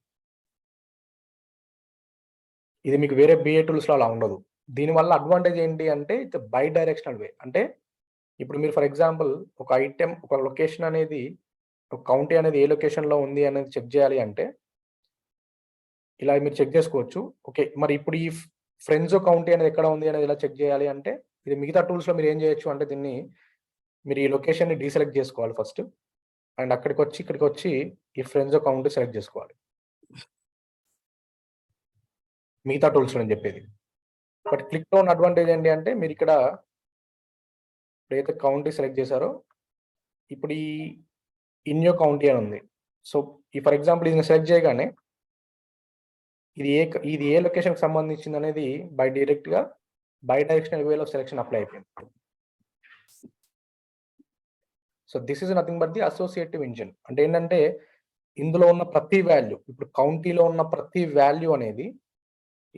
ఇది మీకు వేరే బిఏ టూల్స్ లో అలా ఉండదు. దీనివల్ల అడ్వాంటేజ్ ఏంటి అంటే ఇట్స్ బై డైరెక్షనల్ వే. అంటే ఇప్పుడు మీరు ఫర్ ఎగ్జాంపుల్ ఒక ఐటెం, ఒక లొకేషన్ అనేది, ఒక కౌంటీ అనేది ఏ లొకేషన్ లో ఉంది అనేది చెక్ చేయాలి అంటే ఇలా మీరు చెక్ చేసుకోవచ్చు. ఓకే, మరి ఇప్పుడు ఈ ఫ్రెండ్స్ కౌంటీ అనేది ఎక్కడ ఉంది అనేది ఇలా చెక్ చేయాలి అంటే ఇది మిగతా టూల్స్ లో మీరు ఏం చేయొచ్చు అంటే దీన్ని మీరు ఈ లొకేషన్ ని డీసెలెక్ట్ చేసుకోవాలి ఫస్ట్, అండ్ ఇక్కడికి వచ్చి ఈ ఫ్రెండ్స్ కౌంటీ సెలెక్ట్ చేసుకోవాలి. మిగతా టూల్స్ నేను చెప్పేది. బట్ క్లిక్ లో ఉన్న అడ్వాంటేజ్ ఏంటి అంటే మీరు ఇక్కడ ఏదైతే కౌంటీ సెలెక్ట్ చేశారో ఇప్పుడు ఈ ఇన్ యువర్ కౌంటీ అని ఉంది. సో ఈ ఫర్ ఎగ్జాంపుల్ ఇది సెలెక్ట్ చేయగానే ఇది ఏ లొకేషన్ కి సంబంధించింది అనేది బై డైరెక్షనల్ వేలో సెలెక్షన్ అప్లై అయిపోయింది. So this is nothing but the associative engine. అంటే ఏంటంటే ఇందులో ఉన్న ప్రతి వాల్యూ, ఇప్పుడు కౌంటీలో ఉన్న ప్రతి వాల్యూ అనేది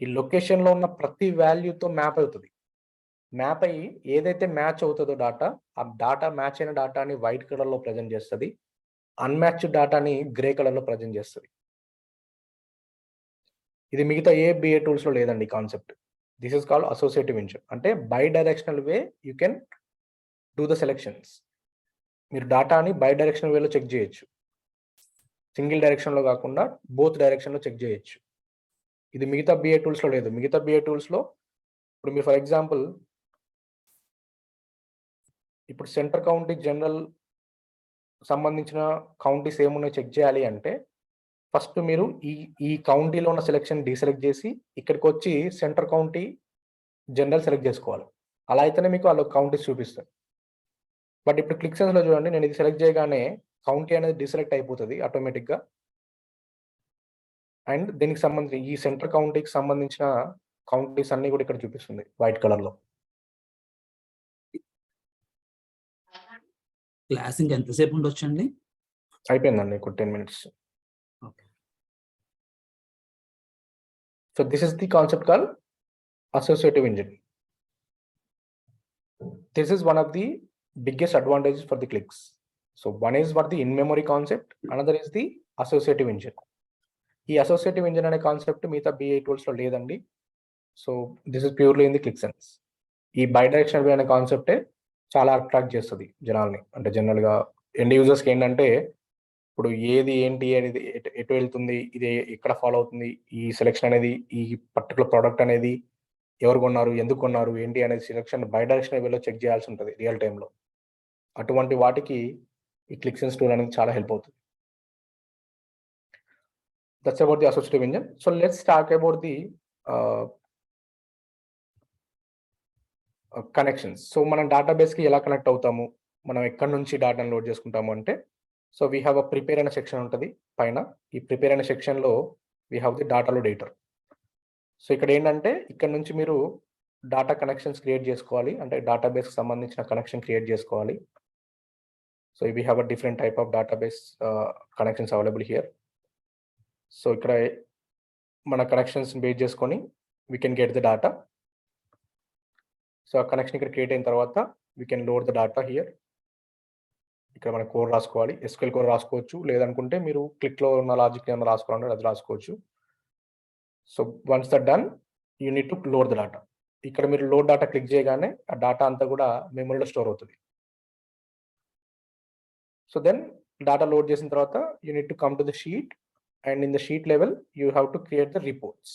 ఈ లొకేషన్ లో ఉన్న ప్రతి వాల్యూతో మ్యాప్ అవుతుంది. మ్యాప్ అయ్యి ఏదైతే మ్యాచ్ అవుతుందో డాటా, ఆ డాటా మ్యాచ్ అయిన డాటాని వైట్ కలర్ లో ప్రజెంట్ చేస్తుంది, అన్మ్యాచ్డ్ డాటాని గ్రే కలర్ లో ప్రజెంట్ చేస్తుంది. ఇది మిగతా ఏ బిఏ టూల్స్ లో లేదండి concept. This is called associative engine. అంటే bidirectional way you can do the selections. మీరు డాటాని బై డైరెక్షనల్ వేలో చెక్ చేయొచ్చు, సింగిల్ డైరెక్షన్ లో కాకుండా బోత్ డైరెక్షన్ లో చెక్ చేయొచ్చు. ఇది మిగతా బిఏ టూల్స్ లో లేదు. మిగతా బిఏ టూల్స్ లో ఇప్పుడు మీరు ఫర్ ఎగ్జాంపుల్ ఇప్పుడు సెంటర్ కౌంటీ జనరల్ సంబంధించిన కౌంటీస్ ఏమున్నాయో చెక్ చేయాలి అంటే ఫస్ట్ మీరు ఈ కౌంటీలో ఉన్న సెలెక్షన్ డీసెలెక్ట్ చేసి ఇక్కడికి వచ్చి సెంటర్ కౌంటీ జనరల్ సెలెక్ట్ చేసుకోవాలి. అలా అయితేనే మీకు వాళ్ళు కౌంటీస్ చూపిస్తారు. బట్ ఇప్పుడు క్లిక్ సెన్స్ లో చూడండి, నేను ఇది సెలెక్ట్ చేయగానే కౌంటీ అనేది డీసెలెక్ట్ అయిపోతుంది ఆటోమేటిక్ గా. అండ్ దీనికి సంబంధించి ఈ సెంటర్ కౌంటీకి సంబంధించిన కౌంటీస్ అన్ని కూడా ఇక్కడ చూపిస్తుంది వైట్ కలర్ లో. క్లాస్ ఇంకా ఎంతసేపు ఉండొచ్చండి? అయిపోయిందండి, ఒక 10 minutes. So this is the concept called associative engine. This is one of the biggest advantages for the clicks. So one is for the in-memory concept, another is the associative engine. ఈ associative engine అనే concept మిగతా BA tools లో లేదండి. So this is purely in the Qlik sense. ఈ by directional వే అనే కాన్సెప్టే చాలా attract చేస్తుంది జనాల్ని. అంటే జనరల్ గా ఎండ్ యూజర్స్ కి ఏంటంటే ఇప్పుడు ఏది ఏంటి అనేది ఎటు వెళ్తుంది, ఇది ఎక్కడ ఫాలో అవుతుంది, ఈ సెలెక్షన్ అనేది, ఈ పర్టికులర్ ప్రోడక్ట్ అనేది ఎవరు కొన్నారు, ఎందుకు కొన్నారు, ఏంటి అనేది సెలెక్షన్ బై డైరెక్షనల్ వేలో చెక్ చేయాల్సి ఉంటుంది రియల్ టైంలో. అటువంటి వాటికి ఈ క్లిక్ సెన్స్ టూల్ అనేది చాలా హెల్ప్ అవుతుంది. That's about the associative engine. So let's talk about the connections. So మనం database కి ఎలా కనెక్ట్ అవుతాము, మనం ఎక్కడి నుంచి డాటాను లోడ్ చేసుకుంటాము అంటే, so we have a prepare అనే సెక్షన్ ఉంటుంది పైన. ఈ ప్రిపేర్ అనే సెక్షన్ లో we have the data load editor. So ఇక్కడ ఏంటంటే ఇక్కడ నుంచి మీరు డాటా కనెక్షన్స్ క్రియేట్ చేసుకోవాలి, అంటే డేటాబేస్ కి సంబంధించిన కనెక్షన్ క్రియేట్ చేసుకోవాలి. So we have a different type of database connections available here. So ఇక్కడ మన కనెక్షన్స్ బేస్ చేసుకొని we can get the data. So ఆ కనెక్షన్ ఇక్కడ క్రియేట్ అయిన తర్వాత we can load the data here. ఇక్కడ మన కోడ్ రాసుకోవాలి, ఎస్క్యూఎల్ కోడ్ రాసుకోవచ్చు, లేదనుకుంటే మీరు క్లిక్లో ఉన్న లాజిక్ ఏమైనా రాసుకోవాలంటే అది రాసుకోవచ్చు. So once that done you need to load the data. ఇక్కడ మీరు లోడ్ డాటా క్లిక్ చేయగానే ఆ డాటా అంతా కూడా మెమరీలో స్టోర్ అవుతుంది. సో దెన్ డాటా లోడ్ చేసిన తర్వాత you need to come to the sheet, and in the sheet level you have to create the reports.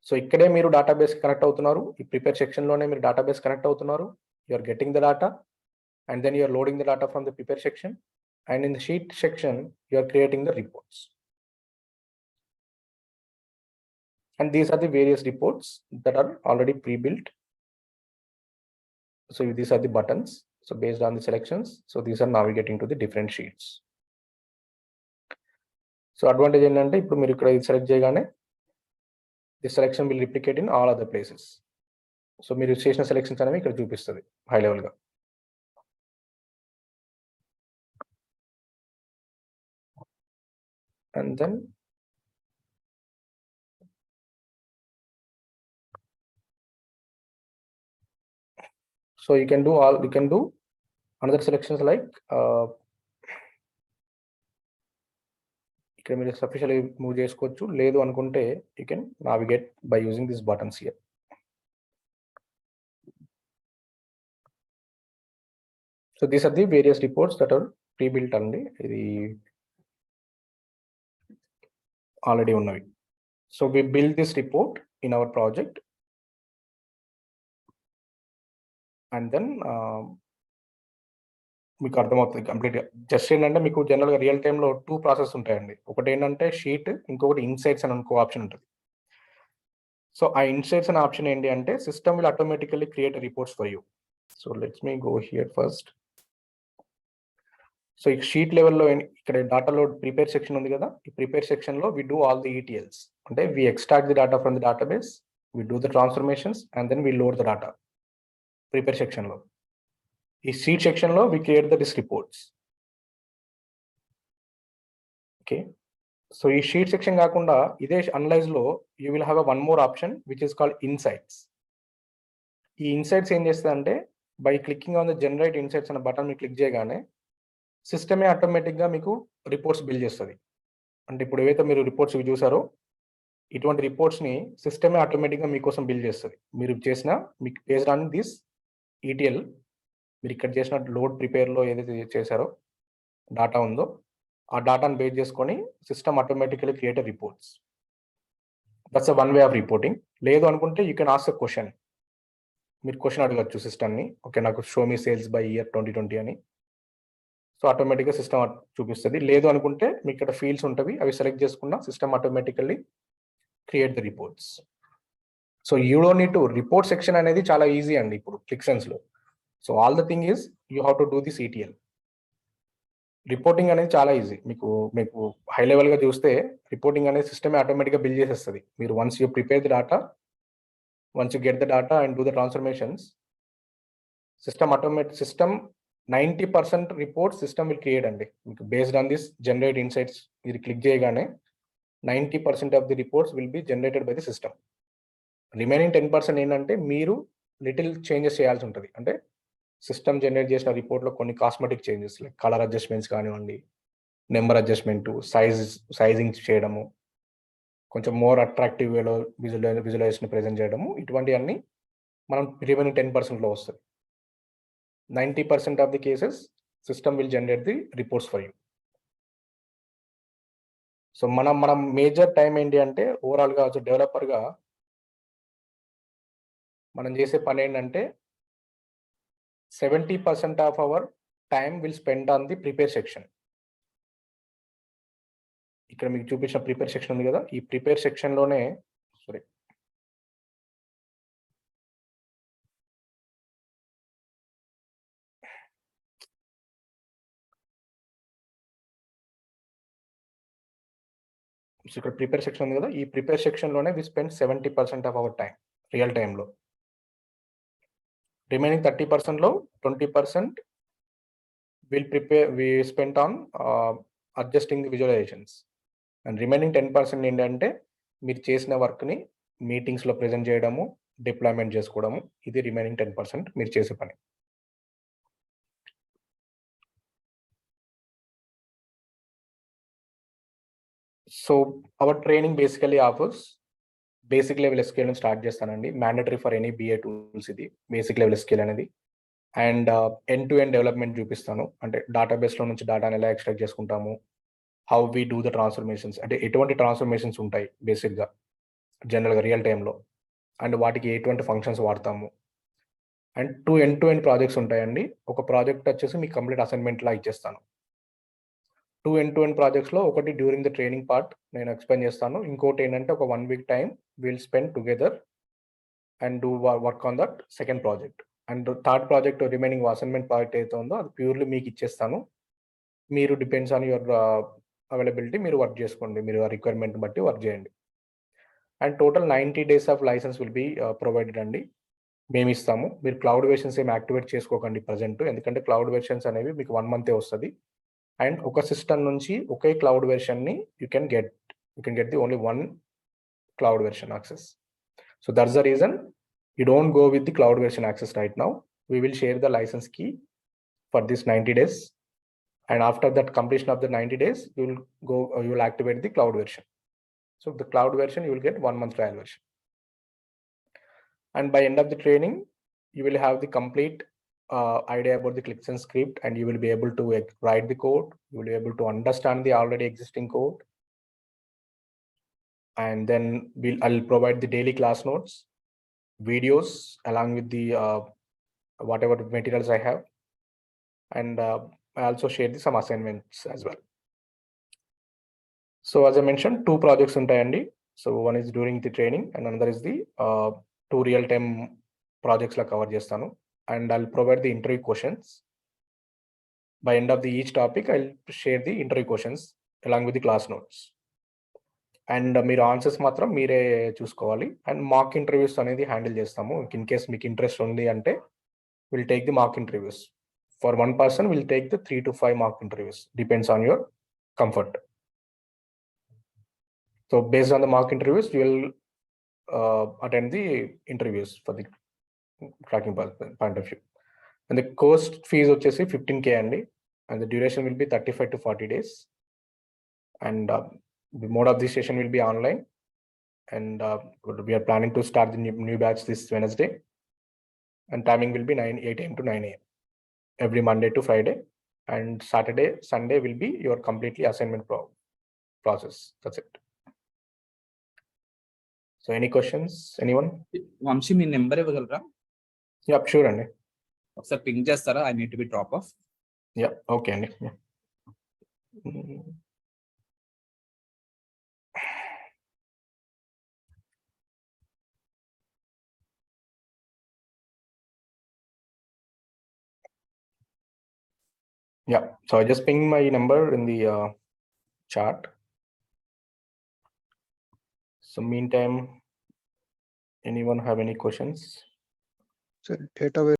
So ఇక్కడే మీరు డేటాబేస్ కనెక్ట్ అవుతున్నారు, ఈ ప్రిపేర్ సెక్షన్ లోనే మీరు డేటాబేస్ కనెక్ట్ అవుతున్నారు. You are getting the data and then you are loading the data from the prepare section, and in the sheet section you are creating the reports. And these are the various reports that are already pre-built. So these are the buttons. So based on the selections, so these are navigating to the different sheets. So advantage ఏంటంటే ఇప్పుడు మీరు ఇక్కడ select చేయగానే the selection will replicate in all other places. So మీరు చేసిన selections అనేవి ఇక్కడ చూపిస్తుంది హై లెవెల్ గా. And then so you can do another selections like ఇక్కడ మీరు సఫిషియన్ట్లీ మూవ్ చేసుకోవచ్చు. లేదు అనుకుంటే you can navigate by using this buttons here. So these are the various reports that are pre built అండి. ఇది ఆల్రెడీ ఉన్నవి. So we build this report in our project and then మీకు అర్థమవుతుంది కంప్లీట్గా. జస్ట్ ఏంటంటే మీకు జనరల్గా రియల్ టైంలో 2 ప్రాసెస్ ఉంటాయండి. ఒకటి ఏంటంటే షీట్, ఇంకొకటి ఇన్సైట్స్ అని ఇంకో ఆప్షన్ ఉంటుంది. సో ఆ ఇన్సైట్స్ అనే ఆప్షన్ ఏంటి అంటే system will automatically create reports for you. So let's me go here first. So ఈ షీట్ లెవెల్లో ఇక్కడ డాటాలో ప్రిపేర్ సెక్షన్ ఉంది కదా, ఈ ప్రిపేర్ సెక్షన్లో we do all the ETLs. అంటే we extract the data from the database, we do the transformations and then we load the data prepare సెక్షన్లో. ఈ షీట్ సెక్షన్లో we create the this reports. Okay, so ఈ sheet section కాకుండా ఇదే అనలైజ్లో you will have one more option which is called insights. ఈ insights ఏం చేస్తుందంటే by clicking on the generate insights అనే బటన్ మీరు క్లిక్ చేయగానే సిస్టమే ఆటోమేటిక్గా మీకు రిపోర్ట్స్ బిల్డ్ చేస్తుంది. అంటే ఇప్పుడు ఏవైతే మీరు రిపోర్ట్స్ చూసారో ఇటువంటి రిపోర్ట్స్ని సిస్టమే ఆటోమేటిక్గా మీకోసం బిల్డ్ చేస్తుంది. మీరు చేసిన మీకు బేస్డ్ ఆన్ దిస్ ETL మీరు ఇక్కడ చేసిన లోడ్ ప్రిపేర్లో ఏదైతే చేశారో డాటా ఉందో ఆ డాటాను బేస్ చేసుకొని system automatically create reports. That's one way of reporting. లేదు అనుకుంటే you can ask a question. మీరు క్వశ్చన్ అడగచ్చు సిస్టమ్ని, ఓకే నాకు show me sales by year 2020 అని. సో ఆటోమేటిక్గా సిస్టమ్ చూపిస్తుంది. లేదు అనుకుంటే మీకు ఇక్కడ ఫీల్డ్స్ ఉంటుంది, అవి సెలెక్ట్ చేసుకున్న system automatically create the reports. So you don't need to report section అనేది చాలా ఈజీ అండి ఇప్పుడు క్లిక్సెన్స్లో. So all the thing is you have to do this ETL. Reporting అనేది చాలా ఈజీ. మీకు హై లెవెల్గా చూస్తే రిపోర్టింగ్ అనేది సిస్టమే ఆటోమేటిక్గా బిల్డ్ చేసేస్తుంది. మీరు once you prepare the data, once you get the data and do the transformations, system 90% reports system will create అండి. మీకు based on this generate insights మీరు క్లిక్ చేయగానే 90% of the reports will be generated by the system. Remaining 10% ఏంటంటే మీరు little changes చేయాల్సి ఉంటుంది. అంటే system generate చేసిన రిపోర్ట్లో కొన్ని cosmetic changes like colour adjustments కానివ్వండి, నెంబర్ అడ్జస్ట్మెంట్, సైజింగ్ చేయడము, కొంచెం మోర్ అట్రాక్టివ్ వేలో విజువలైజేషన్ ప్రెజెంట్ చేయడము, ఇటువంటివన్నీ మనం రిమైనింగ్ 10%లో వస్తుంది. 90% of the cases system will generate the reports for you. So మనం మేజర్ టైం ఏంటి అంటే ఓవరాల్గా డెవలపర్గా మనం చేసే పని ఏంటంటే 70% of hour time will spend on the prepare section. ఇక్కడ మీకు చూపించిన ప్రిపేర్ సెక్షన్ ఉంది కదా, ఈ ప్రిపేర్ సెక్షన్లోనే ఇక్కడ ప్రిపేర్ సెక్షన్ ఉంది కదా, ఈ ప్రిపేర్ సెక్షన్లోనే we spend 70% of our time real టైంలో. రిమైనింగ్ 30%లో 20% we spent on adjusting the visualizations, and remaining 10% ఏంటంటే మీరు చేసిన వర్క్ని మీటింగ్స్లో ప్రెజెంట్ చేయడము, డిప్లాయ్మెంట్ చేసుకోవడము. ఇది రిమైనింగ్ 10% మీరు చేసే పని. So our training basically offers basic level SQL ని స్టార్ట్ చేస్తానండి. Mandatory for any BA tools ఇది బేసిక్ లెవెల్ SQL అనేది. And end to end development చూపిస్తాను. అంటే డేటాబేస్లో నుంచి డేటాని ఎలా ఎక్స్ట్రాక్ట్ చేసుకుంటాము, how we do the transformations, అంటే ఎటువంటి ట్రాన్స్ఫర్మేషన్స్ ఉంటాయి బేసిక్గా జనరల్గా రియల్ టైంలో, అండ్ వాటికి ఎటువంటి ఫంక్షన్స్ వాడతాము. And 2 end to end projects ఉంటాయండి. ఒక ప్రాజెక్ట్ వచ్చేసి మీకు కంప్లీట్ అసైన్మెంట్లా ఇచ్చేస్తాను. 2 ఎండ్ టు ఎండ్ ప్రాజెక్ట్స్లో ఒకటి డ్యూరింగ్ ద ట్రైనింగ్ పార్ట్ నేను ఎక్స్ప్లెయిన్ చేస్తాను. ఇంకోటి ఏంటంటే ఒక 1 week time will spend together and do work on that second project. And third project remaining assignment project ఏదైతే ఉందో అది ప్యూర్లీ మీకు ఇచ్చేస్తాను. మీరు డిపెండ్స్ ఆన్ యువర్ అవైలబిలిటీ మీరు వర్క్ చేసుకోండి, మీరు ఆ రిక్వైర్మెంట్ బట్టి వర్క్ చేయండి. And total 90 days of licence will be provided అండి, మేము ఇస్తాము. మీరు క్లౌడ్ వెర్షన్స్ ఏమి యాక్టివేట్ చేసుకోకండి ప్రజెంట్, ఎందుకంటే క్లౌడ్ వెర్షన్స్ అనేవి మీకు 1 month వస్తుంది. అండ్ ఒక సిస్టమ్ నుంచి ఒకే క్లౌడ్ వెర్షన్ని you can get the only one cloud version access. So that's the reason you don't go with the cloud version access right now. We will share the license key for this 90 days. And after that completion of the 90 days, you will activate the cloud version. So the cloud version, you will get 1 month trial version. And by end of the training, you will have the complete idea about the Qlik script, and you will be able to write the code. You will be able to understand the already existing code. And then I'll provide the daily class notes, videos along with the whatever materials I have, and I also shared some assignments as well. So as I mentioned, 2 projects untayandi. So one is during the training and another is the 2 real-time projects la cover chestanu, and I'll provide the interview questions. By end of the each topic, I'll share the interview questions along with the class notes. And మీరు answers మాత్రం మీరే చూసుకోవాలి. And mock interviews అనేది handle చేస్తాము. In case మీకు interest ఉంది అంటే will take the mock interviews. For 1 person will take the 3 to 5 mock interviews, depends on your comfort. So based on the mock interviews you will attend the interviews for the tracking point of view. And the cost fees వచ్చేసి 15K అండి, and the duration will be 35 to 40 days. And the mode of this session will be online, and we are planning to start the new batch this Wednesday, and timing will be 8 AM to 9 AM every Monday to Friday, and Saturday, Sunday will be your completely assignment process. That's it. So any questions, anyone? Vamsi మీ number ఇవ్వగలరా? Yeah, sure అండి. ఒకసారి ping చేస్తారా? I need to be drop off. Yeah, okay అండి. Yeah, so I just pinged my number in the chat. So meantime, anyone have any questions? So data